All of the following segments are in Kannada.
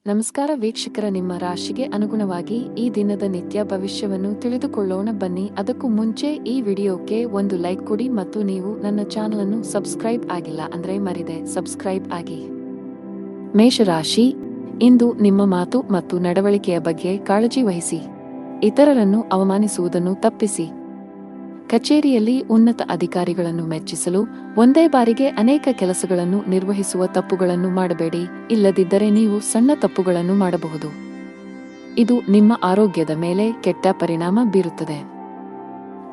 ನಮಸ್ಕಾರ ವೀಕ್ಷಕರ, ನಿಮ್ಮ ರಾಶಿಗೆ ಅನುಗುಣವಾಗಿ ಈ ದಿನದ ನಿತ್ಯ ಭವಿಷ್ಯವನ್ನು ತಿಳಿದುಕೊಳ್ಳೋಣ ಬನ್ನಿ. ಅದಕ್ಕೂ ಮುಂಚೆ ಈ ವಿಡಿಯೋಕ್ಕೆ ಒಂದು ಲೈಕ್ ಕೊಡಿ ಮತ್ತು ನೀವು ನನ್ನ ಚಾನಲ್ ಅನ್ನು ಸಬ್ಸ್ಕ್ರೈಬ್ ಆಗಿಲ್ಲ ಅಂದ್ರೆ ಮರಿದೆ ಸಬ್ಸ್ಕ್ರೈಬ್ ಆಗಿ. ಮೇಷರಾಶಿ, ಇಂದು ನಿಮ್ಮ ಮಾತು ಮತ್ತು ನಡವಳಿಕೆಯ ಬಗ್ಗೆ ಕಾಳಜಿ ವಹಿಸಿ. ಇತರರನ್ನು ಅವಮಾನಿಸುವುದನ್ನು ತಪ್ಪಿಸಿ. ಕಚೇರಿಯಲ್ಲಿ ಉನ್ನತ ಅಧಿಕಾರಿಗಳನ್ನು ಮೆಚ್ಚಿಸಲು ಒಂದೇ ಬಾರಿಗೆ ಅನೇಕ ಕೆಲಸಗಳನ್ನು ನಿರ್ವಹಿಸುವ ತಪ್ಪುಗಳನ್ನು ಮಾಡಬೇಡಿ, ಇಲ್ಲದಿದ್ದರೆ ನೀವು ಸಣ್ಣ ತಪ್ಪುಗಳನ್ನು ಮಾಡಬಹುದು. ಇದು ನಿಮ್ಮ ಆರೋಗ್ಯದ ಮೇಲೆ ಕೆಟ್ಟ ಪರಿಣಾಮ ಬೀರುತ್ತದೆ.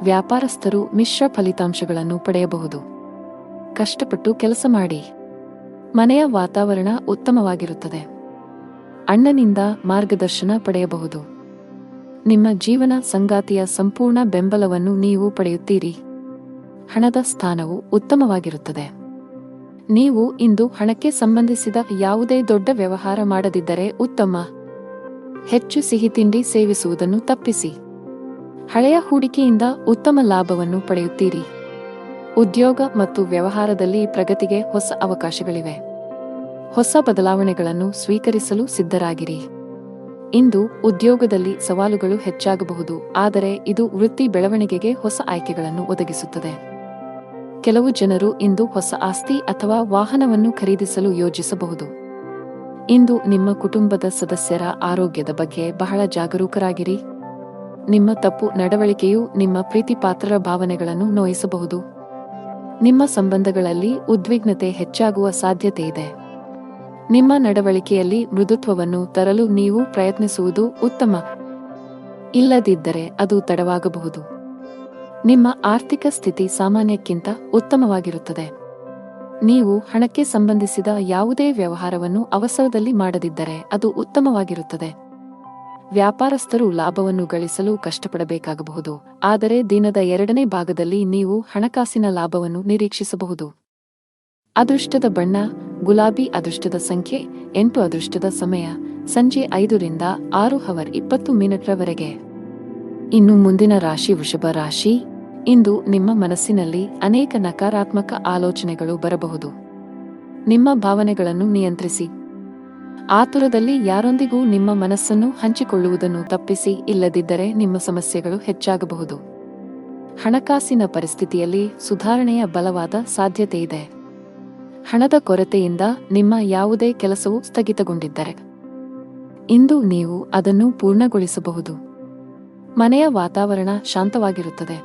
ವ್ಯಾಪಾರಸ್ಥರು ಮಿಶ್ರ ಫಲಿತಾಂಶಗಳನ್ನು ಪಡೆಯಬಹುದು. ಕಷ್ಟಪಟ್ಟು ಕೆಲಸ ಮಾಡಿ. ಮನೆಯ ವಾತಾವರಣ ಉತ್ತಮವಾಗಿರುತ್ತದೆ. ಅಣ್ಣನಿಂದ ಮಾರ್ಗದರ್ಶನ ಪಡೆಯಬಹುದು. ನಿಮ್ಮ ಜೀವನ ಸಂಗಾತಿಯ ಸಂಪೂರ್ಣ ಬೆಂಬಲವನ್ನು ನೀವು ಪಡೆಯುತ್ತೀರಿ. ಹಣದ ಸ್ಥಾನವು ಉತ್ತಮವಾಗಿರುತ್ತದೆ. ನೀವು ಇಂದು ಹಣಕ್ಕೆ ಸಂಬಂಧಿಸಿದ ಯಾವುದೇ ದೊಡ್ಡ ವ್ಯವಹಾರ ಮಾಡದಿದ್ದರೆ ಉತ್ತಮ. ಹೆಚ್ಚು ಸಿಹಿ ತಿಂಡಿ ಸೇವಿಸುವುದನ್ನು ತಪ್ಪಿಸಿ. ಹಳೆಯ ಹೂಡಿಕೆಯಿಂದ ಉತ್ತಮ ಲಾಭವನ್ನು ಪಡೆಯುತ್ತೀರಿ. ಉದ್ಯೋಗ ಮತ್ತು ವ್ಯವಹಾರದಲ್ಲಿ ಪ್ರಗತಿಗೆ ಹೊಸ ಅವಕಾಶಗಳಿವೆ. ಹೊಸ ಬದಲಾವಣೆಗಳನ್ನು ಸ್ವೀಕರಿಸಲು ಸಿದ್ಧರಾಗಿರಿ. ಇಂದು ಉದ್ಯೋಗದಲ್ಲಿ ಸವಾಲುಗಳು ಹೆಚ್ಚಾಗಬಹುದು, ಆದರೆ ಇದು ವೃತ್ತಿ ಬೆಳವಣಿಗೆಗೆ ಹೊಸ ಆಯ್ಕೆಗಳನ್ನು ಒದಗಿಸುತ್ತದೆ. ಕೆಲವು ಜನರು ಇಂದು ಹೊಸ ಆಸ್ತಿ ಅಥವಾ ವಾಹನವನ್ನು ಖರೀದಿಸಲು ಯೋಜಿಸಬಹುದು. ಇಂದು ನಿಮ್ಮ ಕುಟುಂಬದ ಸದಸ್ಯರ ಆರೋಗ್ಯದ ಬಗ್ಗೆ ಬಹಳ ಜಾಗರೂಕರಾಗಿರಿ. ನಿಮ್ಮ ತಪ್ಪು ನಡವಳಿಕೆಯು ನಿಮ್ಮ ಪ್ರೀತಿಪಾತ್ರರ ಭಾವನೆಗಳನ್ನು ನೋಯಿಸಬಹುದು. ನಿಮ್ಮ ಸಂಬಂಧಗಳಲ್ಲಿ ಉದ್ವಿಗ್ನತೆ ಹೆಚ್ಚಾಗುವ ಸಾಧ್ಯತೆಯಿದೆ. ನಿಮ್ಮ ನಡವಳಿಕೆಯಲ್ಲಿ ಮೃದುತ್ವವನ್ನು ತರಲು ನೀವು ಪ್ರಯತ್ನಿಸುವುದು ಉತ್ತಮ, ಇಲ್ಲದಿದ್ದರೆ ಅದು ತಡವಾಗಬಹುದು. ನಿಮ್ಮ ಆರ್ಥಿಕ ಸ್ಥಿತಿ ಸಾಮಾನ್ಯಕ್ಕಿಂತ ಉತ್ತಮವಾಗಿರುತ್ತದೆ. ನೀವು ಹಣಕ್ಕೆ ಸಂಬಂಧಿಸಿದ ಯಾವುದೇ ವ್ಯವಹಾರವನ್ನು ಅವಸರದಲ್ಲಿ ಮಾಡದಿದ್ದರೆ ಅದು ಉತ್ತಮವಾಗಿರುತ್ತದೆ. ವ್ಯಾಪಾರಸ್ಥರು ಲಾಭವನ್ನು ಗಳಿಸಲು ಕಷ್ಟಪಡಬೇಕಾಗಬಹುದು, ಆದರೆ ದಿನದ ಎರಡನೇ ಭಾಗದಲ್ಲಿ ನೀವು ಹಣಕಾಸಿನ ಲಾಭವನ್ನು ನಿರೀಕ್ಷಿಸಬಹುದು. ಅದೃಷ್ಟದ ಬಣ್ಣ ಗುಲಾಬಿ. ಅದೃಷ್ಟದ ಸಂಖ್ಯೆ 8. ಅದೃಷ್ಟದ ಸಮಯ ಸಂಜೆ 5ರಿಂದ 6:20 ಇನ್ನು ಮುಂದಿನ ರಾಶಿ ವೃಷಭ ರಾಶಿ. ಇಂದು ನಿಮ್ಮ ಮನಸ್ಸಿನಲ್ಲಿ ಅನೇಕ ನಕಾರಾತ್ಮಕ ಆಲೋಚನೆಗಳು ಬರಬಹುದು. ನಿಮ್ಮ ಭಾವನೆಗಳನ್ನು ನಿಯಂತ್ರಿಸಿ. ಆತುರದಲ್ಲಿ ಯಾರೊಂದಿಗೂ ನಿಮ್ಮ ಮನಸ್ಸನ್ನು ಹಂಚಿಕೊಳ್ಳುವುದನ್ನು ತಪ್ಪಿಸಿ, ಇಲ್ಲದಿದ್ದರೆ ನಿಮ್ಮ ಸಮಸ್ಯೆಗಳು ಹೆಚ್ಚಾಗಬಹುದು. ಹಣಕಾಸಿನ ಪರಿಸ್ಥಿತಿಯಲ್ಲಿ ಸುಧಾರಣೆಯ ಬಲವಾದ ಸಾಧ್ಯತೆಯಿದೆ. ಹಣದ ಕೊರತೆಯಿಂದ ನಿಮ್ಮ ಯಾವುದೇ ಕೆಲಸವು ಸ್ಥಗಿತಗೊಂಡಿದ್ದರೆ ಇಂದು ನೀವು ಅದನ್ನು ಪೂರ್ಣಗೊಳಿಸಬಹುದು. ಮನೆಯ ವಾತಾವರಣ ಶಾಂತವಾಗಿರುತ್ತದೆ.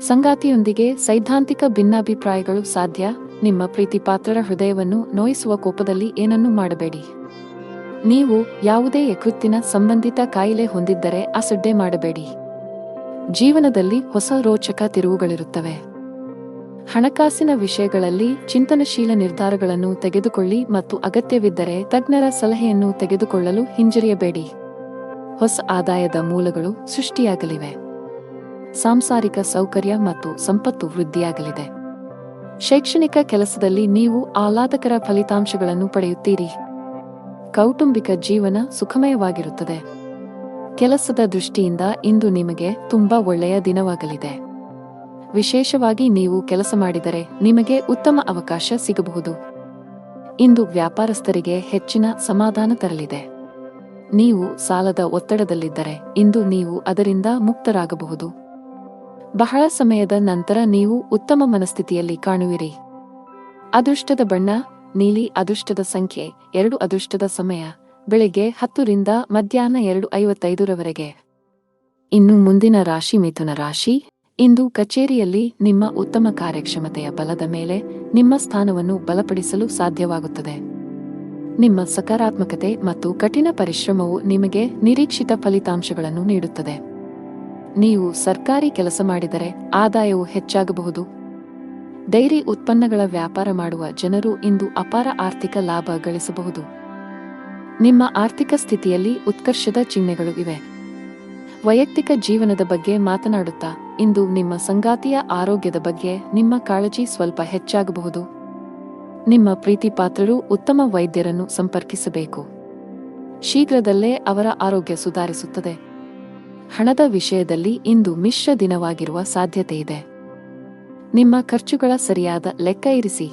ಸಂಗಾತಿಯೊಂದಿಗೆ ಸೈದ್ಧಾಂತಿಕ ಭಿನ್ನಾಭಿಪ್ರಾಯಗಳು ಸಾಧ್ಯ. ನಿಮ್ಮ ಪ್ರೀತಿಪಾತ್ರರ ಹೃದಯವನ್ನು ನೋಯಿಸುವ ಕೋಪದಲ್ಲಿ ಏನನ್ನೂ ಮಾಡಬೇಡಿ. ನೀವು ಯಾವುದೇ ಯಕೃತ್ತಿನ ಸಂಬಂಧಿತ ಕಾಯಿಲೆ ಹೊಂದಿದ್ದರೆ ಅಸಡ್ಡೆ ಮಾಡಬೇಡಿ. ಜೀವನದಲ್ಲಿ ಹೊಸ ರೋಚಕ ತಿರುವುಗಳಿರುತ್ತವೆ. ಹಣಕಾಸಿನ ವಿಷಯಗಳಲ್ಲಿ ಚಿಂತನಶೀಲ ನಿರ್ಧಾರಗಳನ್ನು ತೆಗೆದುಕೊಳ್ಳಿ ಮತ್ತು ಅಗತ್ಯವಿದ್ದರೆ ತಜ್ಞರ ಸಲಹೆಯನ್ನು ತೆಗೆದುಕೊಳ್ಳಲು ಹಿಂಜರಿಯಬೇಡಿ. ಹೊಸ ಆದಾಯದ ಮೂಲಗಳು ಸೃಷ್ಟಿಯಾಗಲಿವೆ. ಸಾಂಸಾರಿಕ ಸೌಕರ್ಯ ಮತ್ತು ಸಂಪತ್ತು ವೃದ್ಧಿಯಾಗಲಿದೆ. ಶೈಕ್ಷಣಿಕ ಕೆಲಸದಲ್ಲಿ ನೀವು ಆಹ್ಲಾದಕರ ಫಲಿತಾಂಶಗಳನ್ನು ಪಡೆಯುತ್ತೀರಿ. ಕೌಟುಂಬಿಕ ಜೀವನ ಸುಖಮಯವಾಗಿರುತ್ತದೆ. ಕೆಲಸದ ದೃಷ್ಟಿಯಿಂದ ಇಂದು ನಿಮಗೆ ತುಂಬಾ ಒಳ್ಳೆಯ ದಿನವಾಗಲಿದೆ. ವಿಶೇಷವಾಗಿ ನೀವು ಕೆಲಸ ಮಾಡಿದರೆ ನಿಮಗೆ ಉತ್ತಮ ಅವಕಾಶ ಸಿಗಬಹುದು. ಇಂದು ವ್ಯಾಪಾರಸ್ಥರಿಗೆ ಹೆಚ್ಚಿನ ಸಮಾಧಾನ ತರಲಿದೆ. ನೀವು ಸಾಲದ ಒತ್ತಡದಲ್ಲಿದ್ದರೆ ಇಂದು ನೀವು ಅದರಿಂದ ಮುಕ್ತರಾಗಬಹುದು. ಬಹಳ ಸಮಯದ ನಂತರ ನೀವು ಉತ್ತಮ ಮನಸ್ಥಿತಿಯಲ್ಲಿ ಕಾಣುವಿರಿ. ಅದೃಷ್ಟದ ಬಣ್ಣ ನೀಲಿ. ಅದೃಷ್ಟದ ಸಂಖ್ಯೆ 2. ಅದೃಷ್ಟದ ಸಮಯ ಬೆಳಗ್ಗೆ 10ರಿಂದ ಮಧ್ಯಾಹ್ನ 2:55 ಇನ್ನು ಮುಂದಿನ ರಾಶಿ ಮಿಥುನ ರಾಶಿ. ಇಂದು ಕಚೇರಿಯಲ್ಲಿ ನಿಮ್ಮ ಉತ್ತಮ ಕಾರ್ಯಕ್ಷಮತೆಯ ಬಲದ ಮೇಲೆ ನಿಮ್ಮ ಸ್ಥಾನವನ್ನು ಬಲಪಡಿಸಲು ಸಾಧ್ಯವಾಗುತ್ತದೆ. ನಿಮ್ಮ ಸಕಾರಾತ್ಮಕತೆ ಮತ್ತು ಕಠಿಣ ಪರಿಶ್ರಮವು ನಿಮಗೆ ನಿರೀಕ್ಷಿತ ಫಲಿತಾಂಶಗಳನ್ನು ನೀಡುತ್ತದೆ. ನೀವು ಸರ್ಕಾರಿ ಕೆಲಸ ಮಾಡಿದರೆ ಆದಾಯವು ಹೆಚ್ಚಾಗಬಹುದು. ಡೈರಿ ಉತ್ಪನ್ನಗಳ ವ್ಯಾಪಾರ ಮಾಡುವ ಜನರು ಇಂದು ಅಪಾರ ಆರ್ಥಿಕ ಲಾಭ ಗಳಿಸಬಹುದು. ನಿಮ್ಮ ಆರ್ಥಿಕ ಸ್ಥಿತಿಯಲ್ಲಿ ಉತ್ಕರ್ಷದ ಚಿಹ್ನೆಗಳು ಇವೆ. ವೈಯಕ್ತಿಕ ಜೀವನದ ಬಗ್ಗೆ ಮಾತನಾಡುತ್ತಾ ಇಂದು ನಿಮ್ಮ ಸಂಗಾತಿಯ ಆರೋಗ್ಯದ ಬಗ್ಗೆ ನಿಮ್ಮ ಕಾಳಜಿ ಸ್ವಲ್ಪ ಹೆಚ್ಚಾಗಬಹುದು. ನಿಮ್ಮ ಪ್ರೀತಿಪಾತ್ರರು ಉತ್ತಮ ವೈದ್ಯರನ್ನು ಸಂಪರ್ಕಿಸಬೇಕು. ಶೀಘ್ರದಲ್ಲೇ ಅವರ ಆರೋಗ್ಯ ಸುಧಾರಿಸುತ್ತದೆ. ಹಣದ ವಿಷಯದಲ್ಲಿ ಇಂದು ಮಿಶ್ರ ದಿನವಾಗಿರುವ ಸಾಧ್ಯತೆಯಿದೆ. ನಿಮ್ಮ ಖರ್ಚುಗಳ ಸರಿಯಾದ ಲೆಕ್ಕ ಇರಿಸಿ.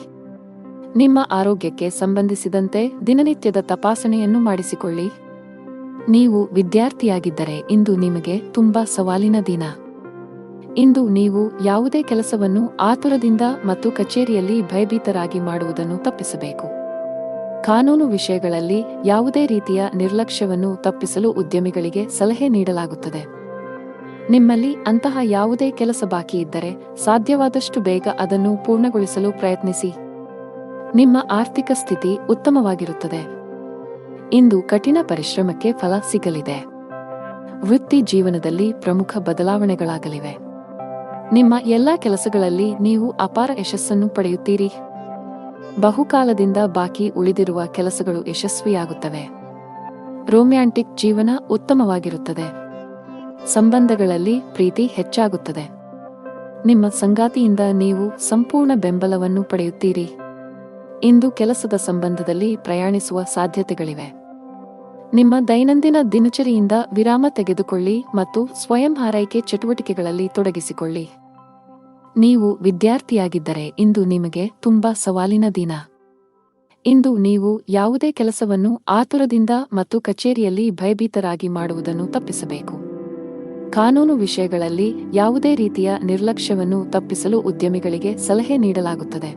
ನಿಮ್ಮ ಆರೋಗ್ಯಕ್ಕೆ ಸಂಬಂಧಿಸಿದಂತೆ ದಿನನಿತ್ಯದ ತಪಾಸಣೆಯನ್ನು ಮಾಡಿಸಿಕೊಳ್ಳಿ. ನೀವು ವಿದ್ಯಾರ್ಥಿಯಾಗಿದ್ದರೆ ಇಂದು ನಿಮಗೆ ತುಂಬಾ ಸವಾಲಿನ ದಿನ. ಇಂದು ನೀವು ಯಾವುದೇ ಕೆಲಸವನ್ನು ಆತುರದಿಂದ ಮತ್ತು ಕಚೇರಿಯಲ್ಲಿ ಭಯಭೀತರಾಗಿ ಮಾಡುವುದನ್ನು ತಪ್ಪಿಸಬೇಕು. ಕಾನೂನು ವಿಷಯಗಳಲ್ಲಿ ಯಾವುದೇ ರೀತಿಯ ನಿರ್ಲಕ್ಷ್ಯವನ್ನು ತಪ್ಪಿಸಲು ಉದ್ಯಮಿಗಳಿಗೆ ಸಲಹೆ ನೀಡಲಾಗುತ್ತದೆ. ನಿಮ್ಮಲ್ಲಿ ಅಂತಹ ಯಾವುದೇ ಕೆಲಸ ಬಾಕಿ ಇದ್ದರೆ ಸಾಧ್ಯವಾದಷ್ಟು ಬೇಗ ಅದನ್ನು ಪೂರ್ಣಗೊಳಿಸಲು ಪ್ರಯತ್ನಿಸಿ. ನಿಮ್ಮ ಆರ್ಥಿಕ ಸ್ಥಿತಿ ಉತ್ತಮವಾಗಿರುತ್ತದೆ. ಇಂದು ಕಠಿಣ ಪರಿಶ್ರಮಕ್ಕೆ ಫಲ ಸಿಗಲಿದೆ. ವೃತ್ತಿ ಜೀವನದಲ್ಲಿ ಪ್ರಮುಖ ಬದಲಾವಣೆಗಳಾಗಲಿವೆ. ನಿಮ್ಮ ಎಲ್ಲಾ ಕೆಲಸಗಳಲ್ಲಿ ನೀವು ಅಪಾರ ಯಶಸ್ಸನ್ನು ಪಡೆಯುತ್ತೀರಿ. ಬಹುಕಾಲದಿಂದ ಬಾಕಿ ಉಳಿದಿರುವ ಕೆಲಸಗಳು ಯಶಸ್ವಿಯಾಗುತ್ತವೆ. ರೊಮ್ಯಾಂಟಿಕ್ ಜೀವನ ಉತ್ತಮವಾಗಿರುತ್ತದೆ. ಸಂಬಂಧಗಳಲ್ಲಿ ಪ್ರೀತಿ ಹೆಚ್ಚಾಗುತ್ತದೆ. ನಿಮ್ಮ ಸಂಗಾತಿಯಿಂದ ನೀವು ಸಂಪೂರ್ಣ ಬೆಂಬಲವನ್ನು ಪಡೆಯುತ್ತೀರಿ. ಇಂದು ಕೆಲಸದ ಸಂಬಂಧದಲ್ಲಿ ಪ್ರಯಾಣಿಸುವ ಸಾಧ್ಯತೆಗಳಿವೆ. ನಿಮ್ಮ ದೈನಂದಿನ ದಿನಚರಿಯಿಂದ ವಿರಾಮ ತೆಗೆದುಕೊಳ್ಳಿ ಮತ್ತು ಸ್ವಯಂ ಆರೈಕೆ ಚಟುವಟಿಕೆಗಳಲ್ಲಿ ತೊಡಗಿಸಿಕೊಳ್ಳಿ. ನೀವು ವಿದ್ಯಾರ್ಥಿಯಾಗಿದ್ದರೆ ಇಂದು ನಿಮಗೆ ತುಂಬಾ ಸವಾಲಿನ ದಿನ. ಇಂದು ನೀವು ಯಾವುದೇ ಕೆಲಸವನ್ನು ಆತುರದಿಂದ ಮತ್ತು ಕಚೇರಿಯಲ್ಲಿ ಭಯಭೀತರಾಗಿ ಮಾಡುವುದನ್ನು ತಪ್ಪಿಸಬೇಕು. ಕಾನೂನು ವಿಷಯಗಳಲ್ಲಿ ಯಾವುದೇ ರೀತಿಯ ನಿರ್ಲಕ್ಷ್ಯವನ್ನು ತಪ್ಪಿಸಲು ಉದ್ಯಮಿಗಳಿಗೆ ಸಲಹೆ ನೀಡಲಾಗುತ್ತದೆ.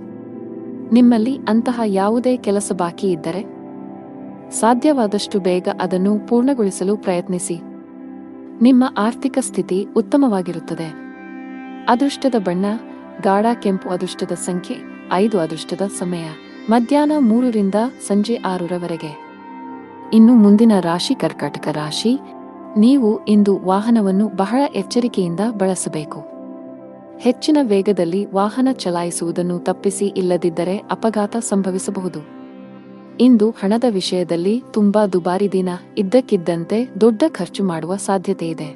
ನಿಮ್ಮಲ್ಲಿ ಅಂತಹ ಯಾವುದೇ ಕೆಲಸ ಬಾಕಿ ಇದ್ದರೆ ಸಾಧ್ಯವಾದಷ್ಟು ಬೇಗ ಅದನ್ನು ಪೂರ್ಣಗೊಳಿಸಲು ಪ್ರಯತ್ನಿಸಿ. ನಿಮ್ಮ ಆರ್ಥಿಕ ಸ್ಥಿತಿ ಉತ್ತಮವಾಗಿರುತ್ತದೆ. ಅದೃಷ್ಟದ ಬಣ್ಣ ಗಾಢ ಕೆಂಪು. ಅದೃಷ್ಟದ ಸಂಖ್ಯೆ 5. ಅದೃಷ್ಟದ ಸಮಯ ಮಧ್ಯಾಹ್ನ 3 ರಿಂದ ಸಂಜೆ 6 ರವರೆಗೆ. ಇನ್ನು ಮುಂದಿನ ರಾಶಿ ಕರ್ಕಾಟಕ ರಾಶಿ. ನೀವು ಇಂದು ವಾಹನವನ್ನು ಬಹಳ ಎಚ್ಚರಿಕೆಯಿಂದ ಬಳಸಬೇಕು. ಹೆಚ್ಚಿನ ವೇಗದಲ್ಲಿ ವಾಹನ ಚಲಾಯಿಸುವುದನ್ನು ತಪ್ಪಿಸಿ, ಇಲ್ಲದಿದ್ದರೆ ಅಪಘಾತ ಸಂಭವಿಸಬಹುದು. ಇಂದು ಹಣದ ವಿಷಯದಲ್ಲಿ ತುಂಬಾ ದುಬಾರಿ ದಿನ. ಇದ್ದಕ್ಕಿದ್ದಂತೆ ದೊಡ್ಡ ಖರ್ಚು ಮಾಡುವ ಸಾಧ್ಯತೆಯಿದೆ.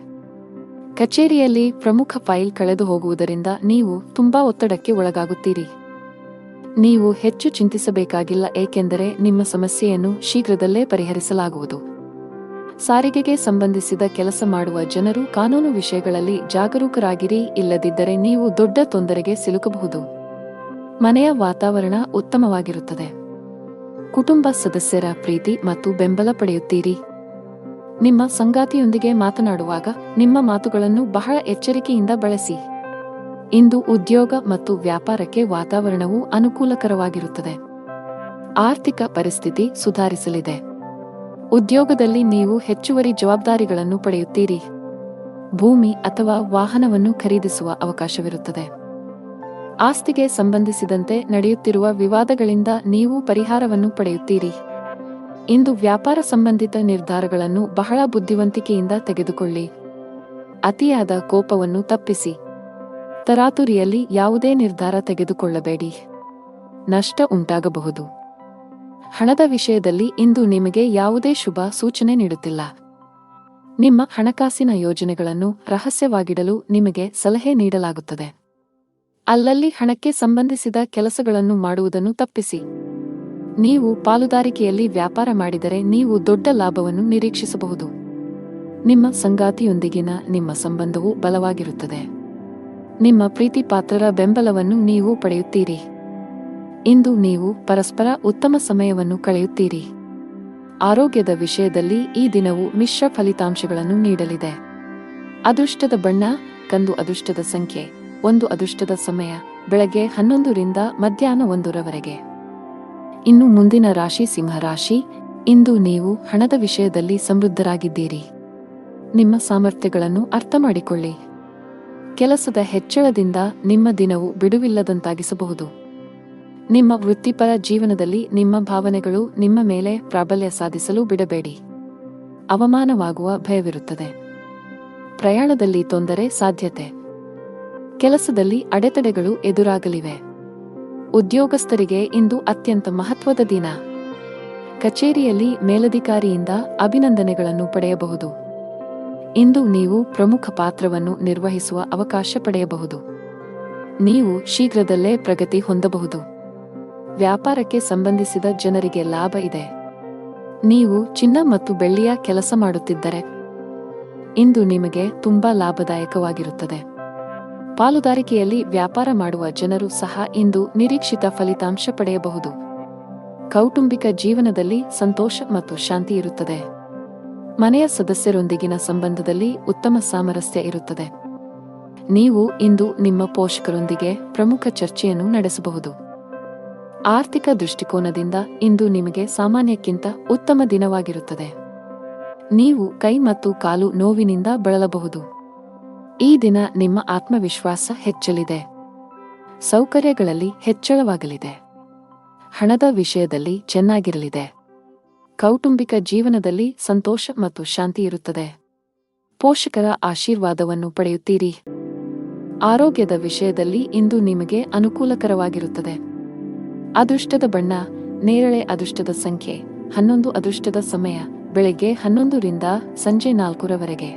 ಕಚೇರಿಯಲ್ಲಿ ಪ್ರಮುಖ ಫೈಲ್ ಕಳೆದು ಹೋಗುವುದರಿಂದ ನೀವು ತುಂಬಾ ಒತ್ತಡಕ್ಕೆ ಒಳಗಾಗುತ್ತೀರಿ. ನೀವು ಹೆಚ್ಚು ಚಿಂತಿಸಬೇಕಾಗಿಲ್ಲ, ಏಕೆಂದರೆ ನಿಮ್ಮ ಸಮಸ್ಯೆಯನ್ನು ಶೀಘ್ರದಲ್ಲೇ ಪರಿಹರಿಸಲಾಗುವುದು. ಸಾರಿಗೆಗೆ ಸಂಬಂಧಿಸಿದ ಕೆಲಸ ಮಾಡುವ ಜನರು ಕಾನೂನು ವಿಷಯಗಳಲ್ಲಿ ಜಾಗರೂಕರಾಗಿರಿ, ಇಲ್ಲದಿದ್ದರೆ ನೀವು ದೊಡ್ಡ ತೊಂದರೆಗೆ ಸಿಲುಕಬಹುದು. ಮನೆಯ ವಾತಾವರಣ ಉತ್ತಮವಾಗಿರುತ್ತದೆ. ಕುಟುಂಬ ಸದಸ್ಯರ ಪ್ರೀತಿ ಮತ್ತು ಬೆಂಬಲ ಪಡೆಯುತ್ತೀರಿ. ನಿಮ್ಮ ಸಂಗಾತಿಯೊಂದಿಗೆ ಮಾತನಾಡುವಾಗ ನಿಮ್ಮ ಮಾತುಗಳನ್ನು ಬಹಳ ಎಚ್ಚರಿಕೆಯಿಂದ ಬಳಸಿ. ಇಂದು ಉದ್ಯೋಗ ಮತ್ತು ವ್ಯಾಪಾರಕ್ಕೆ ವಾತಾವರಣವು ಅನುಕೂಲಕರವಾಗಿರುತ್ತದೆ. ಆರ್ಥಿಕ ಪರಿಸ್ಥಿತಿ ಸುಧಾರಿಸಲಿದೆ. ಉದ್ಯೋಗದಲ್ಲಿ ನೀವು ಹೆಚ್ಚುವರಿ ಜವಾಬ್ದಾರಿಗಳನ್ನು ಪಡೆಯುತ್ತೀರಿ. ಭೂಮಿ ಅಥವಾ ವಾಹನವನ್ನು ಖರೀದಿಸುವ ಅವಕಾಶವಿರುತ್ತದೆ. ಆಸ್ತಿಗೆ ಸಂಬಂಧಿಸಿದಂತೆ ನಡೆಯುತ್ತಿರುವ ವಿವಾದಗಳಿಂದ ನೀವು ಪರಿಹಾರವನ್ನು ಪಡೆಯುತ್ತೀರಿ. ಇಂದು ವ್ಯಾಪಾರ ಸಂಬಂಧಿತ ನಿರ್ಧಾರಗಳನ್ನು ಬಹಳ ಬುದ್ಧಿವಂತಿಕೆಯಿಂದ ತೆಗೆದುಕೊಳ್ಳಿ. ಅತಿಯಾದ ಕೋಪವನ್ನು ತಪ್ಪಿಸಿ. ತರಾತುರಿಯಲ್ಲಿ ಯಾವುದೇ ನಿರ್ಧಾರ ತೆಗೆದುಕೊಳ್ಳಬೇಡಿ. ನಷ್ಟ ಉಂಟಾಗಬಹುದು. ಹಣದ ವಿಷಯದಲ್ಲಿ ಇಂದು ನಿಮಗೆ ಯಾವುದೇ ಶುಭ ಸೂಚನೆ ನೀಡುತ್ತಿಲ್ಲ. ನಿಮ್ಮ ಹಣಕಾಸಿನ ಯೋಜನೆಗಳನ್ನು ರಹಸ್ಯವಾಗಿಡಲು ನಿಮಗೆ ಸಲಹೆ ನೀಡಲಾಗುತ್ತದೆ. ಅಲ್ಲಲ್ಲಿ ಹಣಕ್ಕೆ ಸಂಬಂಧಿಸಿದ ಕೆಲಸಗಳನ್ನು ಮಾಡುವುದನ್ನು ತಪ್ಪಿಸಿ. ನೀವು ಪಾಲುದಾರಿಕೆಯಲ್ಲಿ ವ್ಯಾಪಾರ ಮಾಡಿದರೆ ನೀವು ದೊಡ್ಡ ಲಾಭವನ್ನು ನಿರೀಕ್ಷಿಸಬಹುದು. ನಿಮ್ಮ ಸಂಗಾತಿಯೊಂದಿಗಿನ ನಿಮ್ಮ ಸಂಬಂಧವು ಬಲವಾಗಿರುತ್ತದೆ. ನಿಮ್ಮ ಪ್ರೀತಿ ಪಾತ್ರರ ಬೆಂಬಲವನ್ನು ನೀವು ಪಡೆಯುತ್ತೀರಿ. ಇಂದು ನೀವು ಪರಸ್ಪರ ಉತ್ತಮ ಸಮಯವನ್ನು ಕಳೆಯುತ್ತೀರಿ. ಆರೋಗ್ಯದ ವಿಷಯದಲ್ಲಿ ಈ ದಿನವು ಮಿಶ್ರ ಫಲಿತಾಂಶಗಳನ್ನು ನೀಡಲಿದೆ. ಅದೃಷ್ಟದ ಬಣ್ಣ ಕಂದು. ಅದೃಷ್ಟದ ಸಂಖ್ಯೆ 1. ಅದೃಷ್ಟದ ಸಮಯ ಬೆಳಗ್ಗೆ 11 ರಿಂದ ಮಧ್ಯಾಹ್ನ 1 ರವರೆಗೆ. ಇನ್ನು ಮುಂದಿನ ರಾಶಿ ಸಿಂಹರಾಶಿ. ಇಂದು ನೀವು ಹಣದ ವಿಷಯದಲ್ಲಿ ಸಮೃದ್ಧರಾಗಿದ್ದೀರಿ. ನಿಮ್ಮ ಸಾಮರ್ಥ್ಯಗಳನ್ನು ಅರ್ಥಮಾಡಿಕೊಳ್ಳಿ. ಕೆಲಸದ ಹೆಚ್ಚಳದಿಂದ ನಿಮ್ಮ ದಿನವು ಬಿಡುವಿಲ್ಲದಂತಾಗಿಸಬಹುದು. ನಿಮ್ಮ ವೃತ್ತಿಪರ ಜೀವನದಲ್ಲಿ ನಿಮ್ಮ ಭಾವನೆಗಳು ನಿಮ್ಮ ಮೇಲೆ ಪ್ರಾಬಲ್ಯ ಸಾಧಿಸಲು ಬಿಡಬೇಡಿ. ಅವಮಾನವಾಗುವ ಭಯವಿರುತ್ತದೆ. ಪ್ರಯಾಣದಲ್ಲಿ ತೊಂದರೆ ಸಾಧ್ಯತೆ. ಕೆಲಸದಲ್ಲಿ ಅಡೆತಡೆಗಳು ಎದುರಾಗಲಿವೆ. ಉದ್ಯೋಗಸ್ಥರಿಗೆ ಇಂದು ಅತ್ಯಂತ ಮಹತ್ವದ ದಿನ. ಕಚೇರಿಯಲ್ಲಿ ಮೇಲಧಿಕಾರಿಯಿಂದ ಅಭಿನಂದನೆಗಳನ್ನು ಪಡೆಯಬಹುದು. ಇಂದು ನೀವು ಪ್ರಮುಖ ಪಾತ್ರವನ್ನು ನಿರ್ವಹಿಸುವ ಅವಕಾಶ ಪಡೆಯಬಹುದು. ನೀವು ಶೀಘ್ರದಲ್ಲೇ ಪ್ರಗತಿ ಹೊಂದಬಹುದು. ವ್ಯಾಪಾರಕ್ಕೆ ಸಂಬಂಧಿಸಿದ ಜನರಿಗೆ ಲಾಭ ಇದೆ. ನೀವು ಚಿನ್ನ ಮತ್ತು ಬೆಳ್ಳಿಯ ಕೆಲಸ ಮಾಡುತ್ತಿದ್ದರೆ ಇಂದು ನಿಮಗೆ ತುಂಬಾ ಲಾಭದಾಯಕವಾಗಿರುತ್ತದೆ. ಪಾಲುದಾರಿಕೆಯಲ್ಲಿ ವ್ಯಾಪಾರ ಮಾಡುವ ಜನರು ಸಹ ಇಂದು ನಿರೀಕ್ಷಿತ ಫಲಿತಾಂಶ ಪಡೆಯಬಹುದು. ಕೌಟುಂಬಿಕ ಜೀವನದಲ್ಲಿ ಸಂತೋಷ ಮತ್ತು ಶಾಂತಿ ಇರುತ್ತದೆ. ಮನೆಯ ಸದಸ್ಯರೊಂದಿಗಿನ ಸಂಬಂಧದಲ್ಲಿ ಉತ್ತಮ ಸಾಮರಸ್ಯ ಇರುತ್ತದೆ. ನೀವು ಇಂದು ನಿಮ್ಮ ಪೋಷಕರೊಂದಿಗೆ ಪ್ರಮುಖ ಚರ್ಚೆಯನ್ನು ನಡೆಸಬಹುದು. ಆರ್ಥಿಕ ದೃಷ್ಟಿಕೋನದಿಂದ ಇಂದು ನಿಮಗೆ ಸಾಮಾನ್ಯಕ್ಕಿಂತ ಉತ್ತಮ ದಿನವಾಗಿರುತ್ತದೆ. ನೀವು ಕೈ ಮತ್ತು ಕಾಲು ನೋವಿನಿಂದ ಬಳಲಬಹುದು. ಈ ದಿನ ನಿಮ್ಮ ಆತ್ಮವಿಶ್ವಾಸ ಹೆಚ್ಚಲಿದೆ. ಸೌಕರ್ಯಗಳಲ್ಲಿ ಹೆಚ್ಚಳವಾಗಲಿದೆ. ಹಣದ ವಿಷಯದಲ್ಲಿ ಚೆನ್ನಾಗಿರಲಿದೆ. ಕೌಟುಂಬಿಕ ಜೀವನದಲ್ಲಿ ಸಂತೋಷ ಮತ್ತು ಶಾಂತಿ ಇರುತ್ತದೆ. ಪೋಷಕರ ಆಶೀರ್ವಾದವನ್ನು ಪಡೆಯುತ್ತೀರಿ. ಆರೋಗ್ಯದ ವಿಷಯದಲ್ಲಿ ಇಂದು ನಿಮಗೆ ಅನುಕೂಲಕರವಾಗಿರುತ್ತದೆ. ಅದೃಷ್ಟದ ಬಣ್ಣ ನೇರಳೆ. ಅದೃಷ್ಟದ ಸಂಖ್ಯೆ 11. ಅದೃಷ್ಟದ ಸಮಯ ಬೆಳಗ್ಗೆ 11 ರಿಂದ ಸಂಜೆ 4 ರವರೆಗೆ.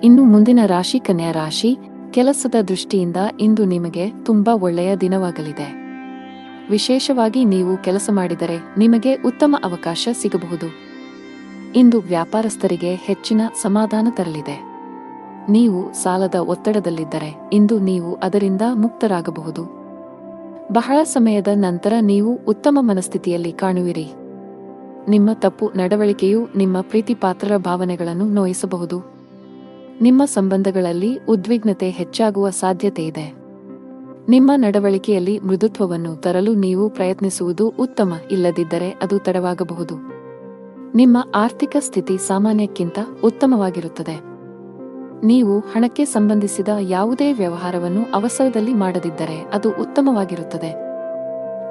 ಇನ್ನು ಮುಂದಿನ ರಾಶಿ ಕನ್ಯಾ ರಾಶಿ. ಕೆಲಸದ ದೃಷ್ಟಿಯಿಂದ ಇಂದು ನಿಮಗೆ ತುಂಬಾ ಒಳ್ಳೆಯ ದಿನವಾಗಲಿದೆ. ವಿಶೇಷವಾಗಿ ನೀವು ಕೆಲಸ ಮಾಡಿದರೆ ನಿಮಗೆ ಉತ್ತಮ ಅವಕಾಶ ಸಿಗಬಹುದು. ಇಂದು ವ್ಯಾಪಾರಸ್ಥರಿಗೆ ಹೆಚ್ಚಿನ ಸಮಾಧಾನ ತರಲಿದೆ. ನೀವು ಸಾಲದ ಒತ್ತಡದಲ್ಲಿದ್ದರೆ ಇಂದು ನೀವು ಅದರಿಂದ ಮುಕ್ತರಾಗಬಹುದು. ಬಹಳ ಸಮಯದ ನಂತರ ನೀವು ಉತ್ತಮ ಮನಸ್ಥಿತಿಯಲ್ಲಿ ಕಾಣುವಿರಿ. ನಿಮ್ಮ ತಪ್ಪು ನಡವಳಿಕೆಯು ನಿಮ್ಮ ಪ್ರೀತಿಪಾತ್ರರ ಭಾವನೆಗಳನ್ನು ನೋಯಿಸಬಹುದು. ನಿಮ್ಮ ಸಂಬಂಧಗಳಲ್ಲಿ ಉದ್ವಿಗ್ನತೆ ಹೆಚ್ಚಾಗುವ ಸಾಧ್ಯತೆಯಿದೆ. ನಿಮ್ಮ ನಡವಳಿಕೆಯಲ್ಲಿ ಮೃದುತ್ವವನ್ನು ತರಲು ನೀವು ಪ್ರಯತ್ನಿಸುವುದು ಉತ್ತಮ, ಇಲ್ಲದಿದ್ದರೆ ಅದು ತಡವಾಗಬಹುದು. ನಿಮ್ಮ ಆರ್ಥಿಕ ಸ್ಥಿತಿ ಸಾಮಾನ್ಯಕ್ಕಿಂತ ಉತ್ತಮವಾಗಿರುತ್ತದೆ. ನೀವು ಹಣಕ್ಕೆ ಸಂಬಂಧಿಸಿದ ಯಾವುದೇ ವ್ಯವಹಾರವನ್ನು ಅವಸರದಲ್ಲಿ ಮಾಡದಿದ್ದರೆ ಅದು ಉತ್ತಮವಾಗಿರುತ್ತದೆ.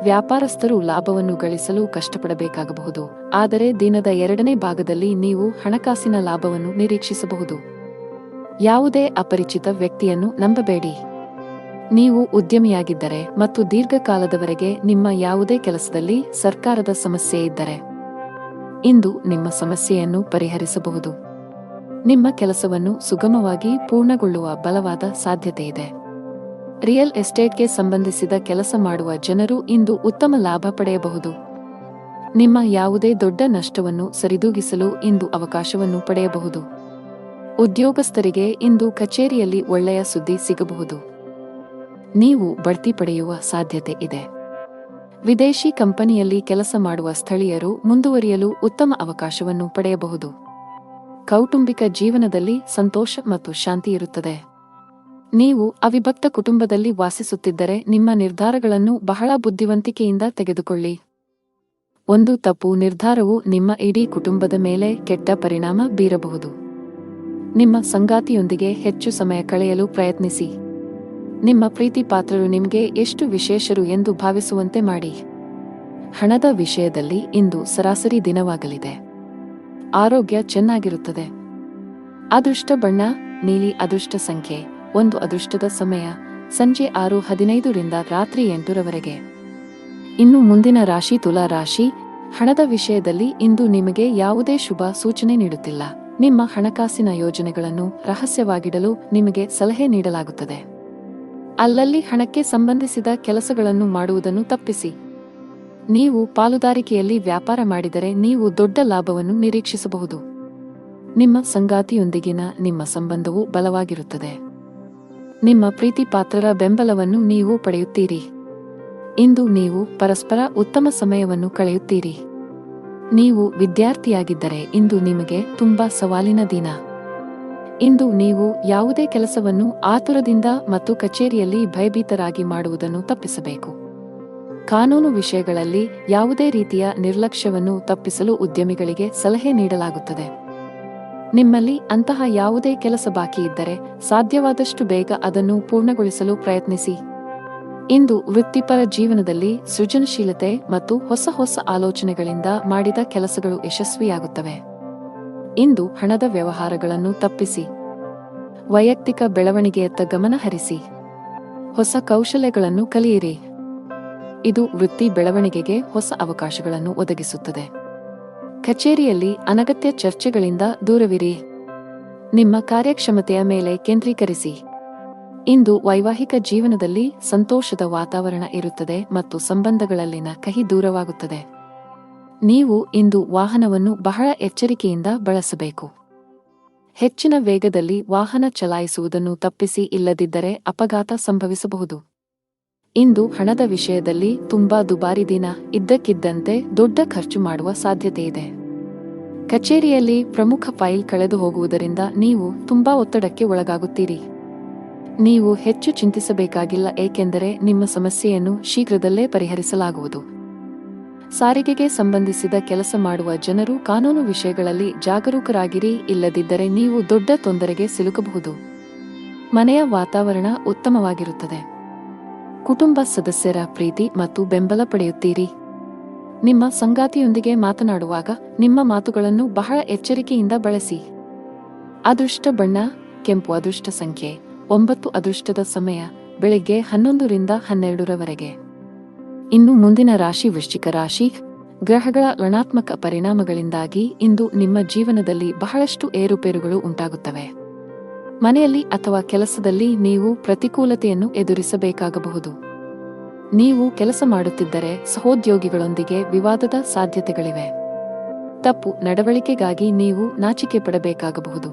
ವ್ಯಾಪಾರಸ್ಥರು ಲಾಭವನ್ನು ಗಳಿಸಲು ಕಷ್ಟಪಡಬೇಕಾಗಬಹುದು, ಆದರೆ ದಿನದ 2ನೇ ಭಾಗದಲ್ಲಿ ನೀವು ಹಣಕಾಸಿನ ಲಾಭವನ್ನು ನಿರೀಕ್ಷಿಸಬಹುದು. ಯಾವುದೇ ಅಪರಿಚಿತ ವ್ಯಕ್ತಿಯನ್ನು ನಂಬಬೇಡಿ. ನೀವು ಉದ್ಯಮಿಯಾಗಿದ್ದರೆ ಮತ್ತು ದೀರ್ಘಕಾಲದವರೆಗೆ ನಿಮ್ಮ ಯಾವುದೇ ಕೆಲಸದಲ್ಲಿ ಸರ್ಕಾರದ ಸಮಸ್ಯೆ ಇದ್ದರೆ ಇಂದು ನಿಮ್ಮ ಸಮಸ್ಯೆಯನ್ನು ಪರಿಹರಿಸಬಹುದು. ನಿಮ್ಮ ಕೆಲಸವನ್ನು ಸುಗಮವಾಗಿ ಪೂರ್ಣಗೊಳ್ಳುವ ಬಲವಾದ ಸಾಧ್ಯತೆಯಿದೆ. ರಿಯಲ್ ಎಸ್ಟೇಟ್ಗೆ ಸಂಬಂಧಿಸಿದ ಕೆಲಸ ಮಾಡುವ ಜನರು ಇಂದು ಉತ್ತಮ ಲಾಭ ಪಡೆಯಬಹುದು. ನಿಮ್ಮ ಯಾವುದೇ ದೊಡ್ಡ ನಷ್ಟವನ್ನು ಸರಿದೂಗಿಸಲು ಇಂದು ಅವಕಾಶವನ್ನು ಪಡೆಯಬಹುದು. ಉದ್ಯೋಗಸ್ಥರಿಗೆ ಇಂದು ಕಚೇರಿಯಲ್ಲಿ ಒಳ್ಳೆಯ ಸುದ್ದಿ ಸಿಗಬಹುದು. ನೀವು ಬಡ್ತಿ ಪಡೆಯುವ ಸಾಧ್ಯತೆ ಇದೆ. ವಿದೇಶಿ ಕಂಪನಿಯಲ್ಲಿ ಕೆಲಸ ಮಾಡುವ ಸ್ಥಳೀಯರು ಮುಂದುವರಿಯಲು ಉತ್ತಮ ಅವಕಾಶವನ್ನು ಪಡೆಯಬಹುದು. ಕೌಟುಂಬಿಕ ಜೀವನದಲ್ಲಿ ಸಂತೋಷ ಮತ್ತು ಶಾಂತಿ ಇರುತ್ತದೆ. ನೀವು ಅವಿಭಕ್ತ ಕುಟುಂಬದಲ್ಲಿ ವಾಸಿಸುತ್ತಿದ್ದರೆ ನಿಮ್ಮ ನಿರ್ಧಾರಗಳನ್ನು ಬಹಳ ಬುದ್ಧಿವಂತಿಕೆಯಿಂದ ತೆಗೆದುಕೊಳ್ಳಿ. ಒಂದು ತಪ್ಪು ನಿರ್ಧಾರವು ನಿಮ್ಮ ಇಡೀ ಕುಟುಂಬದ ಮೇಲೆ ಕೆಟ್ಟ ಪರಿಣಾಮ ಬೀರಬಹುದು. ನಿಮ್ಮ ಸಂಗಾತಿಯೊಂದಿಗೆ ಹೆಚ್ಚು ಸಮಯ ಕಳೆಯಲು ಪ್ರಯತ್ನಿಸಿ. ನಿಮ್ಮ ಪ್ರೀತಿಪಾತ್ರರು ನಿಮಗೆ ಎಷ್ಟು ವಿಶೇಷರು ಎಂದು ಭಾವಿಸುವಂತೆ ಮಾಡಿ. ಹಣದ ವಿಷಯದಲ್ಲಿ ಇಂದು ಸರಾಸರಿ ದಿನವಾಗಲಿದೆ. ಆರೋಗ್ಯ ಚೆನ್ನಾಗಿರುತ್ತದೆ. ಅದೃಷ್ಟ ಬಣ್ಣ ನೀಲಿ. ಅದೃಷ್ಟ ಸಂಖ್ಯೆ 1. ಅದೃಷ್ಟದ ಸಮಯ ಸಂಜೆ 6:15 ರಿಂದ ರಾತ್ರಿ 8 ರವರೆಗೆ. ಇನ್ನು ಮುಂದಿನ ರಾಶಿ ತುಲಾ ರಾಶಿ. ಹಣದ ವಿಷಯದಲ್ಲಿ ಇಂದು ನಿಮಗೆ ಯಾವುದೇ ಶುಭ ಸೂಚನೆ ನೀಡುತ್ತಿಲ್ಲ. ನಿಮ್ಮ ಹಣಕಾಸಿನ ಯೋಜನೆಗಳನ್ನು ರಹಸ್ಯವಾಗಿಡಲು ನಿಮಗೆ ಸಲಹೆ ನೀಡಲಾಗುತ್ತದೆ. ಅಲ್ಲಲ್ಲಿ ಹಣಕ್ಕೆ ಸಂಬಂಧಿಸಿದ ಕೆಲಸಗಳನ್ನು ಮಾಡುವುದನ್ನು ತಪ್ಪಿಸಿ. ನೀವು ಪಾಲುದಾರಿಕೆಯಲ್ಲಿ ವ್ಯಾಪಾರ ಮಾಡಿದರೆ ನೀವು ದೊಡ್ಡ ಲಾಭವನ್ನು ನಿರೀಕ್ಷಿಸಬಹುದು. ನಿಮ್ಮ ಸಂಗಾತಿಯೊಂದಿಗಿನ ನಿಮ್ಮ ಸಂಬಂಧವು ಬಲವಾಗಿರುತ್ತದೆ. ನಿಮ್ಮ ಪ್ರೀತಿಪಾತ್ರರ ಬೆಂಬಲವನ್ನು ನೀವು ಪಡೆಯುತ್ತೀರಿ. ಇಂದು ನೀವು ಪರಸ್ಪರ ಉತ್ತಮ ಸಮಯವನ್ನು ಕಳೆಯುತ್ತೀರಿ. ನೀವು ವಿದ್ಯಾರ್ಥಿಯಾಗಿದ್ದರೆ ಇಂದು ನಿಮಗೆ ತುಂಬಾ ಸವಾಲಿನ ದಿನ. ಇಂದು ನೀವು ಯಾವುದೇ ಕೆಲಸವನ್ನು ಆತುರದಿಂದ ಮತ್ತು ಕಚೇರಿಯಲ್ಲಿ ಭಯಭೀತರಾಗಿ ಮಾಡುವುದನ್ನು ತಪ್ಪಿಸಬೇಕು. ಕಾನೂನು ವಿಷಯಗಳಲ್ಲಿ ಯಾವುದೇ ರೀತಿಯ ನಿರ್ಲಕ್ಷ್ಯವನ್ನು ತಪ್ಪಿಸಲು ಉದ್ಯಮಿಗಳಿಗೆ ಸಲಹೆ ನೀಡಲಾಗುತ್ತದೆ. ನಿಮ್ಮಲ್ಲಿ ಅಂತಹ ಯಾವುದೇ ಕೆಲಸ ಬಾಕಿ ಇದ್ದರೆ ಸಾಧ್ಯವಾದಷ್ಟು ಬೇಗ ಅದನ್ನು ಪೂರ್ಣಗೊಳಿಸಲು ಪ್ರಯತ್ನಿಸಿ. ಇಂದು ವೃತ್ತಿಪರ ಜೀವನದಲ್ಲಿ ಸೃಜನಶೀಲತೆ ಮತ್ತು ಹೊಸ ಹೊಸ ಆಲೋಚನೆಗಳಿಂದ ಮಾಡಿದ ಕೆಲಸಗಳು ಯಶಸ್ವಿಯಾಗುತ್ತವೆ. ಇಂದು ಹಣದ ವ್ಯವಹಾರಗಳನ್ನು ತಪ್ಪಿಸಿ. ವೈಯಕ್ತಿಕ ಬೆಳವಣಿಗೆಯತ್ತ ಗಮನ ಹರಿಸಿ. ಹೊಸ ಕೌಶಲ್ಯಗಳನ್ನು ಕಲಿಯಿರಿ. ಇದು ವೃತ್ತಿ ಬೆಳವಣಿಗೆಗೆ ಹೊಸ ಅವಕಾಶಗಳನ್ನು ಒದಗಿಸುತ್ತದೆ. ಕಚೇರಿಯಲ್ಲಿ ಅನಗತ್ಯ ಚರ್ಚೆಗಳಿಂದ ದೂರವಿರಿ. ನಿಮ್ಮ ಕಾರ್ಯಕ್ಷಮತೆಯ ಮೇಲೆ ಕೇಂದ್ರೀಕರಿಸಿ. ಇಂದು ವೈವಾಹಿಕ ಜೀವನದಲ್ಲಿ ಸಂತೋಷದ ವಾತಾವರಣ ಇರುತ್ತದೆ ಮತ್ತು ಸಂಬಂಧಗಳಲ್ಲಿನ ಕಹಿ ದೂರವಾಗುತ್ತದೆ. ನೀವು ಇಂದು ವಾಹನವನ್ನು ಬಹಳ ಎಚ್ಚರಿಕೆಯಿಂದ ಬಳಸಬೇಕು. ಹೆಚ್ಚಿನ ವೇಗದಲ್ಲಿ ವಾಹನ ಚಲಾಯಿಸುವುದನ್ನು ತಪ್ಪಿಸಿ, ಇಲ್ಲದಿದ್ದರೆ ಅಪಘಾತ ಸಂಭವಿಸಬಹುದು. ಇಂದು ಹಣದ ವಿಷಯದಲ್ಲಿ ತುಂಬಾ ದುಬಾರಿ ದಿನ, ಇದ್ದಕ್ಕಿದ್ದಂತೆ ದೊಡ್ಡ ಖರ್ಚು ಮಾಡುವ ಸಾಧ್ಯತೆಯಿದೆ. ಕಚೇರಿಯಲ್ಲಿ ಪ್ರಮುಖ ಫೈಲ್ ಕಳೆದು ಹೋಗುವುದರಿಂದ ನೀವು ತುಂಬಾ ಒತ್ತಡಕ್ಕೆ ಒಳಗಾಗುತ್ತೀರಿ. ನೀವು ಹೆಚ್ಚು ಚಿಂತಿಸಬೇಕಾಗಿಲ್ಲ, ಏಕೆಂದರೆ ನಿಮ್ಮ ಸಮಸ್ಯೆಯನ್ನು ಶೀಘ್ರದಲ್ಲೇ ಪರಿಹರಿಸಲಾಗುವುದು. ಸಾರಿಗೆಗೆ ಸಂಬಂಧಿಸಿದ ಕೆಲಸ ಮಾಡುವ ಜನರು ಕಾನೂನು ವಿಷಯಗಳಲ್ಲಿ ಜಾಗರೂಕರಾಗಿರಿ, ಇಲ್ಲದಿದ್ದರೆ ನೀವು ದೊಡ್ಡ ತೊಂದರೆಗೆ ಸಿಲುಕಬಹುದು. ಮನೆಯ ವಾತಾವರಣ ಉತ್ತಮವಾಗಿರುತ್ತದೆ. ಕುಟುಂಬ ಸದಸ್ಯರ ಪ್ರೀತಿ ಮತ್ತು ಬೆಂಬಲ ಪಡೆಯುತ್ತೀರಿ. ನಿಮ್ಮ ಸಂಗಾತಿಯೊಂದಿಗೆ ಮಾತನಾಡುವಾಗ ನಿಮ್ಮ ಮಾತುಗಳನ್ನು ಬಹಳ ಎಚ್ಚರಿಕೆಯಿಂದ ಬಳಸಿ. ಅದೃಷ್ಟ ಬಣ್ಣ ಕೆಂಪು. ಅದೃಷ್ಟ ಸಂಖ್ಯೆ 9. ಅದೃಷ್ಟದ ಸಮಯ ಬೆಳಿಗ್ಗೆ 11 ರಿಂದ 12ರವರೆಗೆ. ಇನ್ನು ಮುಂದಿನ ರಾಶಿ ವೃಶ್ಚಿಕ ರಾಶಿ. ಗ್ರಹಗಳ ಋಣಾತ್ಮಕ ಪರಿಣಾಮಗಳಿಂದಾಗಿ ಇಂದು ನಿಮ್ಮ ಜೀವನದಲ್ಲಿ ಬಹಳಷ್ಟು ಏರುಪೇರುಗಳು ಉಂಟಾಗುತ್ತವೆ. ಮನೆಯಲ್ಲಿ ಅಥವಾ ಕೆಲಸದಲ್ಲಿ ನೀವು ಪ್ರತಿಕೂಲತೆಯನ್ನು ಎದುರಿಸಬೇಕಾಗಬಹುದು. ನೀವು ಕೆಲಸ ಮಾಡುತ್ತಿದ್ದರೆ ಸಹೋದ್ಯೋಗಿಗಳೊಂದಿಗೆ ವಿವಾದದ ಸಾಧ್ಯತೆಗಳಿವೆ. ತಪ್ಪು ನಡವಳಿಕೆಗಾಗಿ ನೀವು ನಾಚಿಕೆ ಪಡಬೇಕಾಗಬಹುದು.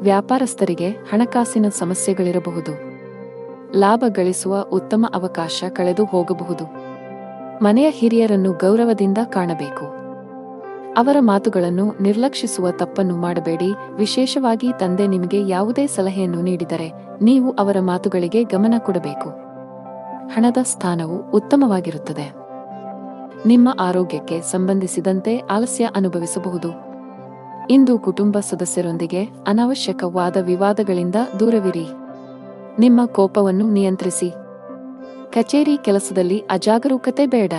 ವ್ಯಾಪಾರಸ್ಥರಿಗೆ ಹಣಕಾಸಿನ ಸಮಸ್ಯೆಗಳಿರಬಹುದು. ಲಾಭ ಗಳಿಸುವ ಉತ್ತಮ ಅವಕಾಶ ಕಳೆದು ಹೋಗಬಹುದು. ಮನೆಯ ಹಿರಿಯರನ್ನು ಗೌರವದಿಂದ ಕಾಣಬೇಕು. ಅವರ ಮಾತುಗಳನ್ನು ನಿರ್ಲಕ್ಷಿಸುವ ತಪ್ಪನ್ನು ಮಾಡಬೇಡಿ. ವಿಶೇಷವಾಗಿ ತಂದೆ ನಿಮಗೆ ಯಾವುದೇ ಸಲಹೆಯನ್ನು ನೀಡಿದರೆ ನೀವು ಅವರ ಮಾತುಗಳಿಗೆ ಗಮನ ಕೊಡಬೇಕು. ಹಣದ ಸ್ಥಾನವು ಉತ್ತಮವಾಗಿರುತ್ತದೆ. ನಿಮ್ಮ ಆರೋಗ್ಯಕ್ಕೆ ಸಂಬಂಧಿಸಿದಂತೆ ಆಲಸ್ಯ ಅನುಭವಿಸಬಹುದು. ಇಂದು ಕುಟುಂಬ ಸದಸ್ಯರೊಂದಿಗೆ ಅನಾವಶ್ಯಕ ವಾದ ವಿವಾದಗಳಿಂದ ದೂರವಿರಿ. ನಿಮ್ಮ ಕೋಪವನ್ನು ನಿಯಂತ್ರಿಸಿ. ಕಚೇರಿ ಕೆಲಸದಲ್ಲಿ ಅಜಾಗರೂಕತೆ ಬೇಡ.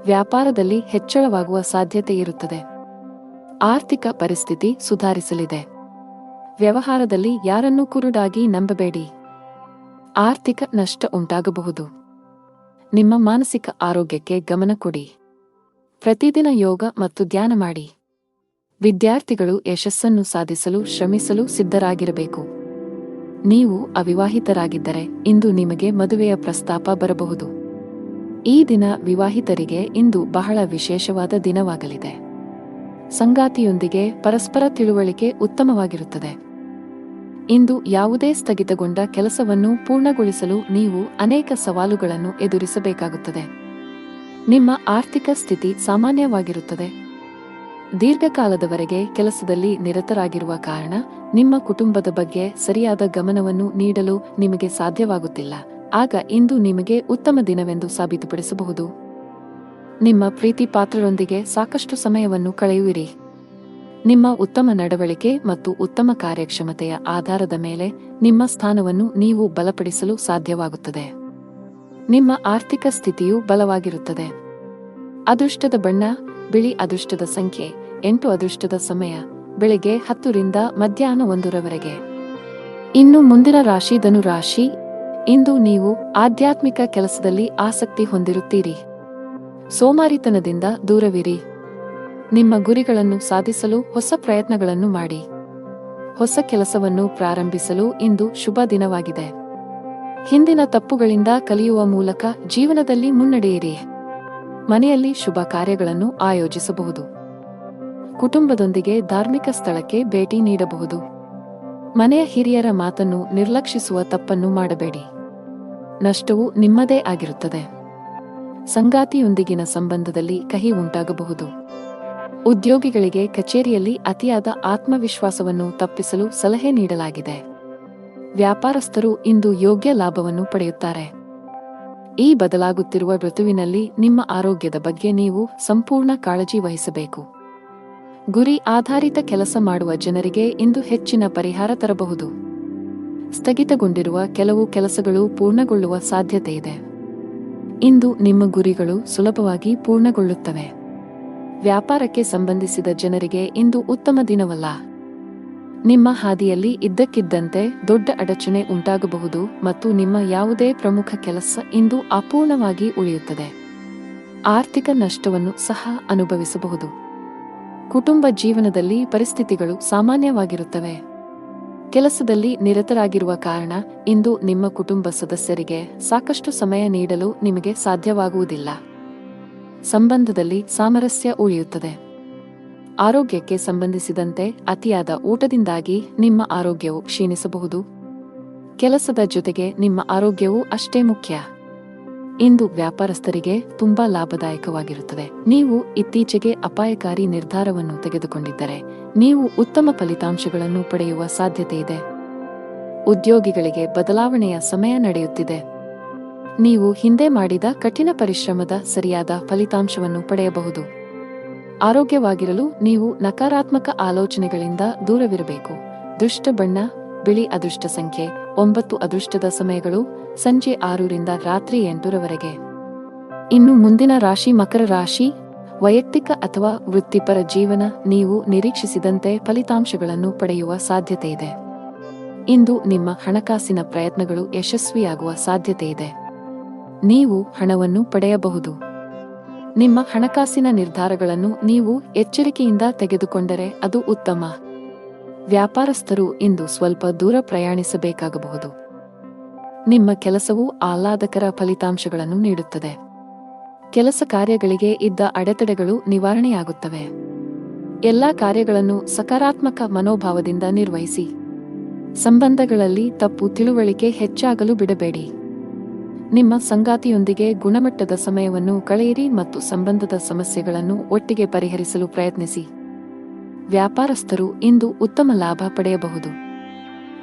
ವ್ಯಾಪಾರದಲ್ಲಿ ಹೆಚ್ಚಳವಾಗುವ ಸಾಧ್ಯತೆ ಇರುತ್ತದೆ. ಆರ್ಥಿಕ ಪರಿಸ್ಥಿತಿ ಸುಧಾರಿಸಲಿದೆ. ವ್ಯವಹಾರದಲ್ಲಿ ಯಾರನ್ನೂ ಕುರುಡಾಗಿ ನಂಬಬೇಡಿ. ಆರ್ಥಿಕ ನಷ್ಟ ಉಂಟಾಗಬಹುದು. ನಿಮ್ಮ ಮಾನಸಿಕ ಆರೋಗ್ಯಕ್ಕೆ ಗಮನ ಕೊಡಿ. ಪ್ರತಿದಿನ ಯೋಗ ಮತ್ತು ಧ್ಯಾನ ಮಾಡಿ. ವಿದ್ಯಾರ್ಥಿಗಳು ಯಶಸ್ಸನ್ನು ಸಾಧಿಸಲು ಶ್ರಮಿಸಲು ಸಿದ್ಧರಾಗಿರಬೇಕು. ನೀವು ಅವಿವಾಹಿತರಾಗಿದ್ದರೆ ಇಂದು ನಿಮಗೆ ಮದುವೆಯ ಪ್ರಸ್ತಾಪ ಬರಬಹುದು. ಈ ದಿನ ವಿವಾಹಿತರಿಗೆ ಇಂದು ಬಹಳ ವಿಶೇಷವಾದ ದಿನವಾಗಲಿದೆ. ಸಂಗಾತಿಯೊಂದಿಗೆ ಪರಸ್ಪರ ತಿಳುವಳಿಕೆ ಉತ್ತಮವಾಗಿರುತ್ತದೆ. ಇಂದು ಯಾವುದೇ ಸ್ಥಗಿತಗೊಂಡ ಕೆಲಸವನ್ನು ಪೂರ್ಣಗೊಳಿಸಲು ನೀವು ಅನೇಕ ಸವಾಲುಗಳನ್ನು ಎದುರಿಸಬೇಕಾಗುತ್ತದೆ. ನಿಮ್ಮ ಆರ್ಥಿಕ ಸ್ಥಿತಿ ಸಾಮಾನ್ಯವಾಗಿರುತ್ತದೆ. ದೀರ್ಘಕಾಲದವರೆಗೆ ಕೆಲಸದಲ್ಲಿ ನಿರತರಾಗಿರುವ ಕಾರಣ ನಿಮ್ಮ ಕುಟುಂಬದ ಬಗ್ಗೆ ಸರಿಯಾದ ಗಮನವನ್ನು ನೀಡಲು ನಿಮಗೆ ಸಾಧ್ಯವಾಗುತ್ತಿಲ್ಲ. ಆಗ ಇಂದು ನಿಮಗೆ ಉತ್ತಮ ದಿನವೆಂದು ಸಾಬೀತುಪಡಿಸಬಹುದು. ನಿಮ್ಮ ಪ್ರೀತಿ ಪಾತ್ರರೊಂದಿಗೆ ಸಾಕಷ್ಟು ಸಮಯವನ್ನು ಕಳೆಯುವಿರಿ. ನಿಮ್ಮ ಉತ್ತಮ ನಡವಳಿಕೆ ಮತ್ತು ಉತ್ತಮ ಕಾರ್ಯಕ್ಷಮತೆಯ ಆಧಾರದ ಮೇಲೆ ನಿಮ್ಮ ಸ್ಥಾನವನ್ನು ನೀವು ಬಲಪಡಿಸಲು ಸಾಧ್ಯವಾಗುತ್ತದೆ. ನಿಮ್ಮ ಆರ್ಥಿಕ ಸ್ಥಿತಿಯು ಬಲವಾಗಿರುತ್ತದೆ. ಅದೃಷ್ಟದ ಬಣ್ಣ ಬಿಳಿ. ಅದೃಷ್ಟದ ಸಂಖ್ಯೆ 8. ಅದೃಷ್ಟದ ಸಮಯ ಬೆಳಿಗ್ಗೆ 10 ರಿಂದ ಮಧ್ಯಾಹ್ನ 1ರವರೆಗೆ. ಇನ್ನು ಮುಂದಿನ ರಾಶಿ ಧನು ರಾಶಿ. ಇಂದು ನೀವು ಆಧ್ಯಾತ್ಮಿಕ ಕೆಲಸದಲ್ಲಿ ಆಸಕ್ತಿ ಹೊಂದಿರುತ್ತೀರಿ. ಸೋಮಾರಿತನದಿಂದ ದೂರವಿರಿ. ನಿಮ್ಮ ಗುರಿಗಳನ್ನು ಸಾಧಿಸಲು ಹೊಸ ಪ್ರಯತ್ನಗಳನ್ನು ಮಾಡಿ. ಹೊಸ ಕೆಲಸವನ್ನು ಪ್ರಾರಂಭಿಸಲು ಇಂದು ಶುಭ ದಿನವಾಗಿದೆ. ಹಿಂದಿನ ತಪ್ಪುಗಳಿಂದ ಕಲಿಯುವ ಮೂಲಕ ಜೀವನದಲ್ಲಿ ಮುನ್ನಡೆಯಿರಿ. ಮನೆಯಲ್ಲಿ ಶುಭ ಕಾರ್ಯಗಳನ್ನು ಆಯೋಜಿಸಬಹುದು. ಕುಟುಂಬದೊಂದಿಗೆ ಧಾರ್ಮಿಕ ಸ್ಥಳಕ್ಕೆ ಭೇಟಿ ನೀಡಬಹುದು. ಮನೆಯ ಹಿರಿಯರ ಮಾತನ್ನು ನಿರ್ಲಕ್ಷಿಸುವ ತಪ್ಪನ್ನು ಮಾಡಬೇಡಿ. ನಷ್ಟವು ನಿಮ್ಮದೇ ಆಗಿರುತ್ತದೆ. ಸಂಗಾತಿಯೊಂದಿಗಿನ ಸಂಬಂಧದಲ್ಲಿ ಕಹಿ ಉಂಟಾಗಬಹುದು. ಉದ್ಯೋಗಿಗಳಿಗೆ ಕಚೇರಿಯಲ್ಲಿ ಅತಿಯಾದ ಆತ್ಮವಿಶ್ವಾಸವನ್ನು ತಪ್ಪಿಸಲು ಸಲಹೆ ನೀಡಲಾಗಿದೆ. ವ್ಯಾಪಾರಸ್ಥರು ಇಂದು ಯೋಗ್ಯ ಲಾಭವನ್ನು ಪಡೆಯುತ್ತಾರೆ. ಈ ಬದಲಾಗುತ್ತಿರುವ ಋತುವಿನಲ್ಲಿ ನಿಮ್ಮ ಆರೋಗ್ಯದ ಬಗ್ಗೆ ನೀವು ಸಂಪೂರ್ಣ ಕಾಳಜಿ ವಹಿಸಬೇಕು. ಗುರಿ ಆಧಾರಿತ ಕೆಲಸ ಮಾಡುವ ಜನರಿಗೆ ಇಂದು ಹೆಚ್ಚಿನ ಪರಿಹಾರ ತರಬಹುದು. ಸ್ಥಗಿತಗೊಂಡಿರುವ ಕೆಲವು ಕೆಲಸಗಳು ಪೂರ್ಣಗೊಳ್ಳುವ ಸಾಧ್ಯತೆಯಿದೆ. ಇಂದು ನಿಮ್ಮ ಗುರಿಗಳು ಸುಲಭವಾಗಿ ಪೂರ್ಣಗೊಳ್ಳುತ್ತವೆ. ವ್ಯಾಪಾರಕ್ಕೆ ಸಂಬಂಧಿಸಿದ ಜನರಿಗೆ ಇಂದು ಉತ್ತಮ ದಿನವಲ್ಲ. ನಿಮ್ಮ ಹಾದಿಯಲ್ಲಿ ಇದ್ದಕ್ಕಿದ್ದಂತೆ ದೊಡ್ಡ ಅಡಚಣೆ ಉಂಟಾಗಬಹುದು ಮತ್ತು ನಿಮ್ಮ ಯಾವುದೇ ಪ್ರಮುಖ ಕೆಲಸ ಇಂದು ಅಪೂರ್ಣವಾಗಿ ಉಳಿಯುತ್ತದೆ. ಆರ್ಥಿಕ ನಷ್ಟವನ್ನು ಸಹ ಅನುಭವಿಸಬಹುದು. ಕುಟುಂಬ ಜೀವನದಲ್ಲಿ ಪರಿಸ್ಥಿತಿಗಳು ಸಾಮಾನ್ಯವಾಗಿರುತ್ತವೆ. ಕೆಲಸದಲ್ಲಿ ನಿರತರಾಗಿರುವ ಕಾರಣ ಇಂದು ನಿಮ್ಮ ಕುಟುಂಬ ಸದಸ್ಯರಿಗೆ ಸಾಕಷ್ಟು ಸಮಯ ನೀಡಲು ನಿಮಗೆ ಸಾಧ್ಯವಾಗುವುದಿಲ್ಲ. ಸಂಬಂಧದಲ್ಲಿ ಸಾಮರಸ್ಯ ಉಳಿಯುತ್ತದೆ. ಆರೋಗ್ಯಕ್ಕೆ ಸಂಬಂಧಿಸಿದಂತೆ ಅತಿಯಾದ ಊಟದಿಂದಾಗಿ ನಿಮ್ಮ ಆರೋಗ್ಯವು ಕ್ಷೀಣಿಸಬಹುದು. ಕೆಲಸದ ಜೊತೆಗೆ ನಿಮ್ಮ ಆರೋಗ್ಯವೂ ಅಷ್ಟೇ ಮುಖ್ಯ. ಇಂದು ವ್ಯಾಪಾರಸ್ಥರಿಗೆ ತುಂಬಾ ಲಾಭದಾಯಕವಾಗಿರುತ್ತದೆ. ನೀವು ಇತ್ತೀಚೆಗೆ ಅಪಾಯಕಾರಿ ನಿರ್ಧಾರವನ್ನು ತೆಗೆದುಕೊಂಡಿದ್ದರೆ ನೀವು ಉತ್ತಮ ಫಲಿತಾಂಶಗಳನ್ನು ಪಡೆಯುವ ಸಾಧ್ಯತೆ ಇದೆ. ಉದ್ಯೋಗಿಗಳಿಗೆ ಬದಲಾವಣೆಯ ಸಮಯ ನಡೆಯುತ್ತಿದೆ. ನೀವು ಹಿಂದೆ ಮಾಡಿದ ಕಠಿಣ ಪರಿಶ್ರಮದ ಸರಿಯಾದ ಫಲಿತಾಂಶವನ್ನು ಪಡೆಯಬಹುದು. ಆರೋಗ್ಯವಾಗಿರಲು ನೀವು ನಕಾರಾತ್ಮಕ ಆಲೋಚನೆಗಳಿಂದ ದೂರವಿರಬೇಕು. ದುಷ್ಟ ಬಣ್ಣ ಬಿಳಿ. ಅದೃಷ್ಟ ಸಂಖ್ಯೆ 9. ಅದೃಷ್ಟದ ಸಮಯಗಳು ಸಂಜೆ 6 ರಿಂದ ರಾತ್ರಿ 8 ರವರೆಗೆ. ಇನ್ನು ಮುಂದಿನ ರಾಶಿ ಮಕರ ರಾಶಿ. ವೈಯಕ್ತಿಕ ಅಥವಾ ವೃತ್ತಿಪರ ಜೀವನ. ನೀವು ನಿರೀಕ್ಷಿಸಿದಂತೆ ಫಲಿತಾಂಶಗಳನ್ನು ಪಡೆಯುವ ಸಾಧ್ಯತೆ ಇದೆ. ಇಂದು ನಿಮ್ಮ ಹಣಕಾಸಿನ ಪ್ರಯತ್ನಗಳು ಯಶಸ್ವಿಯಾಗುವ ಸಾಧ್ಯತೆ ಇದೆ. ನೀವು ಹಣವನ್ನು ಪಡೆಯಬಹುದು. ನಿಮ್ಮ ಹಣಕಾಸಿನ ನಿರ್ಧಾರಗಳನ್ನು ನೀವು ಎಚ್ಚರಿಕೆಯಿಂದ ತೆಗೆದುಕೊಂಡರೆ ಅದು ಉತ್ತಮ. ವ್ಯಾಪಾರಸ್ಥರು ಇಂದು ಸ್ವಲ್ಪ ದೂರ ಪ್ರಯಾಣಿಸಬೇಕಾಗಬಹುದು. ನಿಮ್ಮ ಕೆಲಸವು ಆಹ್ಲಾದಕರ ಫಲಿತಾಂಶಗಳನ್ನು ನೀಡುತ್ತದೆ. ಕೆಲಸ ಕಾರ್ಯಗಳಿಗೆ ಇದ್ದ ಅಡೆತಡೆಗಳು ನಿವಾರಣೆಯಾಗುತ್ತವೆ. ಎಲ್ಲಾ ಕಾರ್ಯಗಳನ್ನು ಸಕಾರಾತ್ಮಕ ಮನೋಭಾವದಿಂದ ನಿರ್ವಹಿಸಿ. ಸಂಬಂಧಗಳಲ್ಲಿ ತಪ್ಪು ತಿಳುವಳಿಕೆ ಹೆಚ್ಚಾಗಲು ಬಿಡಬೇಡಿ. ನಿಮ್ಮ ಸಂಗಾತಿಯೊಂದಿಗೆ ಗುಣಮಟ್ಟದ ಸಮಯವನ್ನು ಕಳೆಯಿರಿ ಮತ್ತು ಸಂಬಂಧದ ಸಮಸ್ಯೆಗಳನ್ನು ಒಟ್ಟಿಗೆ ಪರಿಹರಿಸಲು ಪ್ರಯತ್ನಿಸಿ. ವ್ಯಾಪಾರಸ್ಥರು ಇಂದು ಉತ್ತಮ ಲಾಭ ಪಡೆಯಬಹುದು.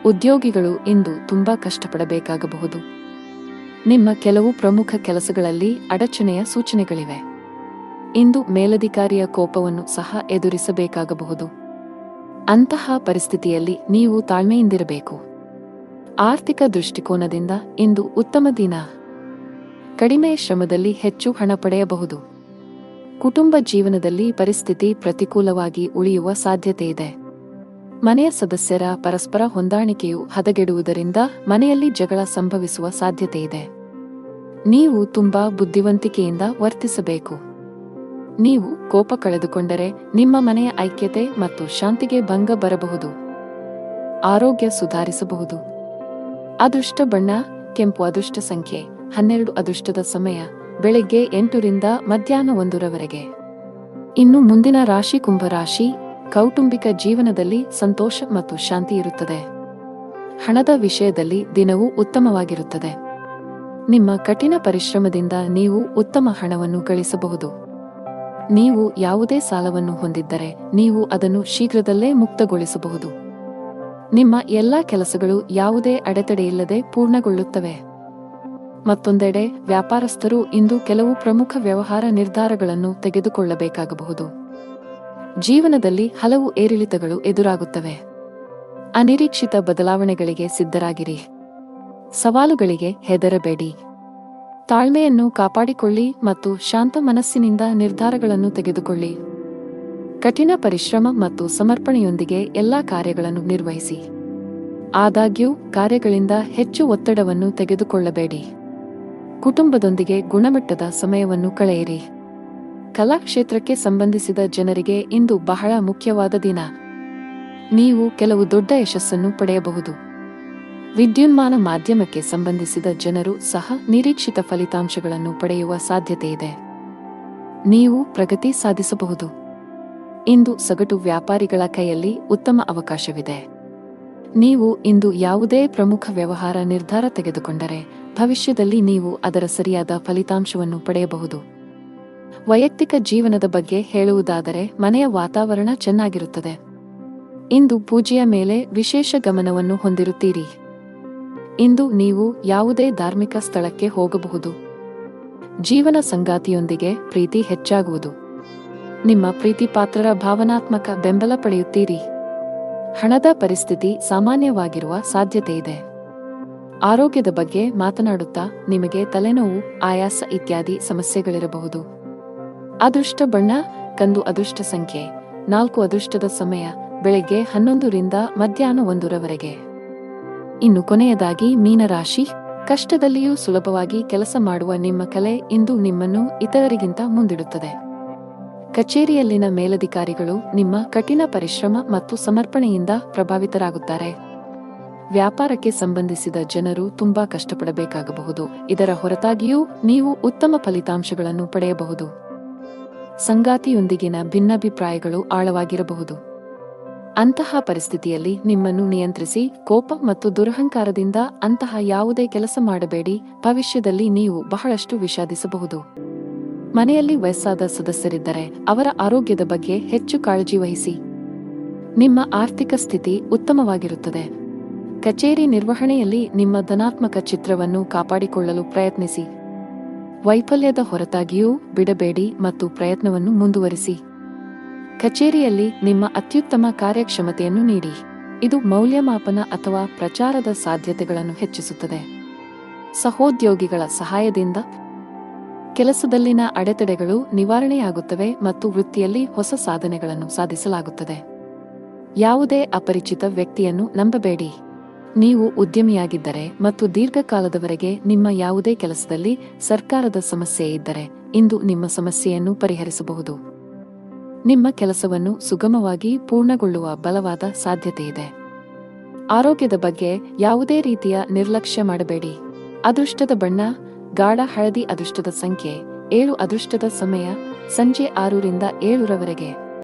ಉದ್ಯೋಗಿಗಳು ಇಂದು ತುಂಬಾ ಕಷ್ಟಪಡಬೇಕಾಗಬಹುದು. ನಿಮ್ಮ ಕೆಲವು ಪ್ರಮುಖ ಕೆಲಸಗಳಲ್ಲಿ ಅಡಚಣೆಯ ಸೂಚನೆಗಳಿವೆ. ಇಂದು ಮೇಲಧಿಕಾರಿಯ ಕೋಪವನ್ನು ಸಹ ಎದುರಿಸಬೇಕಾಗಬಹುದು. ಅಂತಹ ಪರಿಸ್ಥಿತಿಯಲ್ಲಿ ನೀವು ತಾಳ್ಮೆಯಿಂದಿರಬೇಕು. ಆರ್ಥಿಕ ದೃಷ್ಟಿಕೋನದಿಂದ ಇಂದು ಉತ್ತಮ ದಿನ. ಕಡಿಮೆ ಶ್ರಮದಲ್ಲಿ ಹೆಚ್ಚು ಹಣ ಪಡೆಯಬಹುದು. ಕುಟುಂಬ ಜೀವನದಲ್ಲಿ ಪರಿಸ್ಥಿತಿ ಪ್ರತಿಕೂಲವಾಗಿ ಉಳಿಯುವ ಸಾಧ್ಯತೆ ಇದೆ. ಮನೆಯ ಸದಸ್ಯರ ಪರಸ್ಪರ ಹೊಂದಾಣಿಕೆಯು ಹದಗೆಡುವುದರಿಂದ ಮನೆಯಲ್ಲಿ ಜಗಳ ಸಂಭವಿಸುವ ಸಾಧ್ಯತೆ ಇದೆ. ನೀವು ತುಂಬಾ ಬುದ್ಧಿವಂತಿಕೆಯಿಂದ ವರ್ತಿಸಬೇಕು. ನೀವು ಕೋಪ ಕಳೆದುಕೊಂಡರೆ ನಿಮ್ಮ ಮನೆಯ ಐಕ್ಯತೆ ಮತ್ತು ಶಾಂತಿಗೆ ಭಂಗ ಬರಬಹುದು. ಆರೋಗ್ಯ ಸುಧಾರಿಸಬಹುದು. ಅದೃಷ್ಟ ಬಣ್ಣ ಕೆಂಪು. ಅದೃಷ್ಟ ಸಂಖ್ಯೆ 12. ಅದೃಷ್ಟದ ಸಮಯ ಬೆಳಗ್ಗೆ 8 ರಿಂದ ಮಧ್ಯಾಹ್ನ 1 ರವರೆಗೆ. ಇನ್ನು ಮುಂದಿನ ರಾಶಿ ಕುಂಭರಾಶಿ. ಕೌಟುಂಬಿಕ ಜೀವನದಲ್ಲಿ ಸಂತೋಷ ಮತ್ತು ಶಾಂತಿ ಇರುತ್ತದೆ. ಹಣದ ವಿಷಯದಲ್ಲಿ ದಿನವೂ ಉತ್ತಮವಾಗಿರುತ್ತದೆ. ನಿಮ್ಮ ಕಠಿಣ ಪರಿಶ್ರಮದಿಂದ ನೀವು ಉತ್ತಮ ಹಣವನ್ನು ಗಳಿಸಬಹುದು. ನೀವು ಯಾವುದೇ ಸಾಲವನ್ನು ಹೊಂದಿದ್ದರೆ ನೀವು ಅದನ್ನು ಶೀಘ್ರದಲ್ಲೇ ಮುಕ್ತಗೊಳಿಸಬಹುದು. ನಿಮ್ಮ ಎಲ್ಲಾ ಕೆಲಸಗಳು ಯಾವುದೇ ಅಡೆತಡೆಯಿಲ್ಲದೆ ಪೂರ್ಣಗೊಳ್ಳುತ್ತವೆ. ಮತ್ತೊಂದೆಡೆ ವ್ಯಾಪಾರಸ್ಥರು ಇಂದು ಕೆಲವು ಪ್ರಮುಖ ವ್ಯವಹಾರ ನಿರ್ಧಾರಗಳನ್ನು ತೆಗೆದುಕೊಳ್ಳಬೇಕಾಗಬಹುದು. ಜೀವನದಲ್ಲಿ ಹಲವು ಏರಿಳಿತಗಳು ಎದುರಾಗುತ್ತವೆ. ಅನಿರೀಕ್ಷಿತ ಬದಲಾವಣೆಗಳಿಗೆ ಸಿದ್ಧರಾಗಿರಿ. ಸವಾಲುಗಳಿಗೆ ಹೆದರಬೇಡಿ. ತಾಳ್ಮೆಯನ್ನು ಕಾಪಾಡಿಕೊಳ್ಳಿ ಮತ್ತು ಶಾಂತ ಮನಸ್ಸಿನಿಂದ ನಿರ್ಧಾರಗಳನ್ನು ತೆಗೆದುಕೊಳ್ಳಿ. ಕಠಿಣ ಪರಿಶ್ರಮ ಮತ್ತು ಸಮರ್ಪಣೆಯೊಂದಿಗೆ ಎಲ್ಲಾ ಕಾರ್ಯಗಳನ್ನು ನಿರ್ವಹಿಸಿ. ಆದಾಗ್ಯೂ ಕಾರ್ಯಗಳಿಂದ ಹೆಚ್ಚು ಒತ್ತಡವನ್ನು ತೆಗೆದುಕೊಳ್ಳಬೇಡಿ. ಕುಟುಂಬದೊಂದಿಗೆ ಗುಣಮಟ್ಟದ ಸಮಯವನ್ನು ಕಳೆಯಿರಿ. ಕಲಾ ಕ್ಷೇತ್ರಕ್ಕೆ ಸಂಬಂಧಿಸಿದ ಜನರಿಗೆ ಇಂದು ಬಹಳ ಮುಖ್ಯವಾದ ದಿನ. ನೀವು ಕೆಲವು ದೊಡ್ಡ ಯಶಸ್ಸನ್ನು ಪಡೆಯಬಹುದು. ವಿದ್ಯುನ್ಮಾನ ಮಾಧ್ಯಮಕ್ಕೆ ಸಂಬಂಧಿಸಿದ ಜನರು ಸಹ ನಿರೀಕ್ಷಿತ ಫಲಿತಾಂಶಗಳನ್ನು ಪಡೆಯುವ ಸಾಧ್ಯತೆಯಿದೆ. ನೀವು ಪ್ರಗತಿ ಸಾಧಿಸಬಹುದು. ಇಂದು ಸಗಟು ವ್ಯಾಪಾರಿಗಳ ಕೈಯಲ್ಲಿ ಉತ್ತಮ ಅವಕಾಶವಿದೆ. ನೀವು ಇಂದು ಯಾವುದೇ ಪ್ರಮುಖ ವ್ಯವಹಾರ ನಿರ್ಧಾರ ತೆಗೆದುಕೊಂಡರೆ ಭವಿಷ್ಯದಲ್ಲಿ ನೀವು ಅದರ ಸರಿಯಾದ ಫಲಿತಾಂಶವನ್ನು ಪಡೆಯಬಹುದು. ವೈಯಕ್ತಿಕ ಜೀವನದ ಬಗ್ಗೆ ಹೇಳುವುದಾದರೆ ಮನೆಯ ವಾತಾವರಣ ಚೆನ್ನಾಗಿರುತ್ತದೆ. ಇಂದು ಪೂಜೆಯ ಮೇಲೆ ವಿಶೇಷ ಗಮನವನ್ನು ಹೊಂದಿರುತ್ತೀರಿ. ಇಂದು ನೀವು ಯಾವುದೇ ಧಾರ್ಮಿಕ ಸ್ಥಳಕ್ಕೆ ಹೋಗಬಹುದು. ಜೀವನ ಸಂಗಾತಿಯೊಂದಿಗೆ ಪ್ರೀತಿ ಹೆಚ್ಚಾಗುವುದು. ನಿಮ್ಮ ಪ್ರೀತಿಪಾತ್ರರ ಭಾವನಾತ್ಮಕ ಬೆಂಬಲ ಪಡೆಯುತ್ತೀರಿ. ಹಣದ ಪರಿಸ್ಥಿತಿ ಸಾಮಾನ್ಯವಾಗಿರುವ ಸಾಧ್ಯತೆಯಿದೆ. ಆರೋಗ್ಯದ ಬಗ್ಗೆ ಮಾತನಾಡುತ್ತಾ ನಿಮಗೆ ತಲೆನೋವು, ಆಯಾಸ ಇತ್ಯಾದಿ ಸಮಸ್ಯೆಗಳಿರಬಹುದು. ಅದೃಷ್ಟ ಬಣ್ಣ ಕಂದು. ಅದೃಷ್ಟ ಸಂಖ್ಯೆ 4. ಅದೃಷ್ಟದ ಸಮಯ ಬೆಳಗ್ಗೆ 11 ರಿಂದ ಮಧ್ಯಾಹ್ನ 1 ರವರೆಗೆ. ಇನ್ನು ಕೊನೆಯದಾಗಿ ಮೀನರಾಶಿ. ಕಷ್ಟದಲ್ಲಿಯೂ ಸುಲಭವಾಗಿ ಕೆಲಸ ಮಾಡುವ ನಿಮ್ಮ ಕಲೆ ಇಂದು ನಿಮ್ಮನ್ನು ಇತರರಿಗಿಂತ ಮುಂದಿಡುತ್ತದೆ. ಕಚೇರಿಯಲ್ಲಿನ ಮೇಲಧಿಕಾರಿಗಳು ನಿಮ್ಮ ಕಠಿಣ ಪರಿಶ್ರಮ ಮತ್ತು ಸಮರ್ಪಣೆಯಿಂದ ಪ್ರಭಾವಿತರಾಗುತ್ತಾರೆ. ವ್ಯಾಪಾರಕ್ಕೆ ಸಂಬಂಧಿಸಿದ ಜನರು ತುಂಬಾ ಕಷ್ಟಪಡಬೇಕಾಗಬಹುದು. ಇದರ ಹೊರತಾಗಿಯೂ ನೀವು ಉತ್ತಮ ಫಲಿತಾಂಶಗಳನ್ನು ಪಡೆಯಬಹುದು. ಸಂಗಾತಿಯೊಂದಿಗಿನ ಭಿನ್ನಾಭಿಪ್ರಾಯಗಳು ಆಳವಾಗಿರಬಹುದು. ಅಂತಹ ಪರಿಸ್ಥಿತಿಯಲ್ಲಿ ನಿಮ್ಮನ್ನು ನಿಯಂತ್ರಿಸಿ ಕೋಪ ಮತ್ತು ದುರಹಂಕಾರದಿಂದ ಅಂತಹ ಯಾವುದೇ ಕೆಲಸ ಮಾಡಬೇಡಿ. ಭವಿಷ್ಯದಲ್ಲಿ ನೀವು ಬಹಳಷ್ಟು ವಿಷಾದಿಸಬಹುದು. ಮನೆಯಲ್ಲಿ ವಯಸ್ಸಾದ ಸದಸ್ಯರಿದ್ದರೆ ಅವರ ಆರೋಗ್ಯದ ಬಗ್ಗೆ ಹೆಚ್ಚು ಕಾಳಜಿ ವಹಿಸಿ. ನಿಮ್ಮ ಆರ್ಥಿಕ ಸ್ಥಿತಿ ಉತ್ತಮವಾಗಿರುತ್ತದೆ. ಕಚೇರಿ ನಿರ್ವಹಣೆಯಲ್ಲಿ ನಿಮ್ಮ ಧನಾತ್ಮಕ ಚಿತ್ರವನ್ನು ಕಾಪಾಡಿಕೊಳ್ಳಲು ಪ್ರಯತ್ನಿಸಿ. ವೈಫಲ್ಯದ ಹೊರತಾಗಿಯೂ ಬಿಡಬೇಡಿ ಮತ್ತು ಪ್ರಯತ್ನವನ್ನು ಮುಂದುವರಿಸಿ. ಕಚೇರಿಯಲ್ಲಿ ನಿಮ್ಮ ಅತ್ಯುತ್ತಮ ಕಾರ್ಯಕ್ಷಮತೆಯನ್ನು ನೀಡಿ. ಇದು ಮೌಲ್ಯಮಾಪನ ಅಥವಾ ಪ್ರಚಾರದ ಸಾಧ್ಯತೆಗಳನ್ನು ಹೆಚ್ಚಿಸುತ್ತದೆ. ಸಹೋದ್ಯೋಗಿಗಳ ಸಹಾಯದಿಂದ ಕೆಲಸದಲ್ಲಿನ ಅಡೆತಡೆಗಳು ನಿವಾರಣೆಯಾಗುತ್ತವೆ ಮತ್ತು ವೃತ್ತಿಯಲ್ಲಿ ಹೊಸ ಸಾಧನೆಗಳನ್ನು ಸಾಧಿಸಲಾಗುತ್ತದೆ. ಯಾವುದೇ ಅಪರಿಚಿತ ವ್ಯಕ್ತಿಯನ್ನು ನಂಬಬೇಡಿ. ನೀವು ಉದ್ಯಮಿಯಾಗಿದ್ದರೆ ಮತ್ತು ದೀರ್ಘಕಾಲದವರೆಗೆ ನಿಮ್ಮ ಯಾವುದೇ ಕೆಲಸದಲ್ಲಿ ಸರ್ಕಾರದ ಸಮಸ್ಯೆ ಇದ್ದರೆ ಇಂದು ನಿಮ್ಮ ಸಮಸ್ಯೆಯನ್ನು ಪರಿಹರಿಸಬಹುದು. ನಿಮ್ಮ ಕೆಲಸವನ್ನು ಸುಗಮವಾಗಿ ಪೂರ್ಣಗೊಳ್ಳುವ ಬಲವಾದ ಸಾಧ್ಯತೆಯಿದೆ. ಆರೋಗ್ಯದ ಬಗ್ಗೆ ಯಾವುದೇ ರೀತಿಯ ನಿರ್ಲಕ್ಷ್ಯ ಮಾಡಬೇಡಿ. ಅದೃಷ್ಟದ ಬಣ್ಣ ಗಾಢ ಹಳದಿ. ಅದೃಷ್ಟದ ಸಂಖ್ಯೆ 7. ಅದೃಷ್ಟದ ಸಮಯ ಸಂಜೆ 6 ರಿಂದ 7 ರವರೆಗೆ.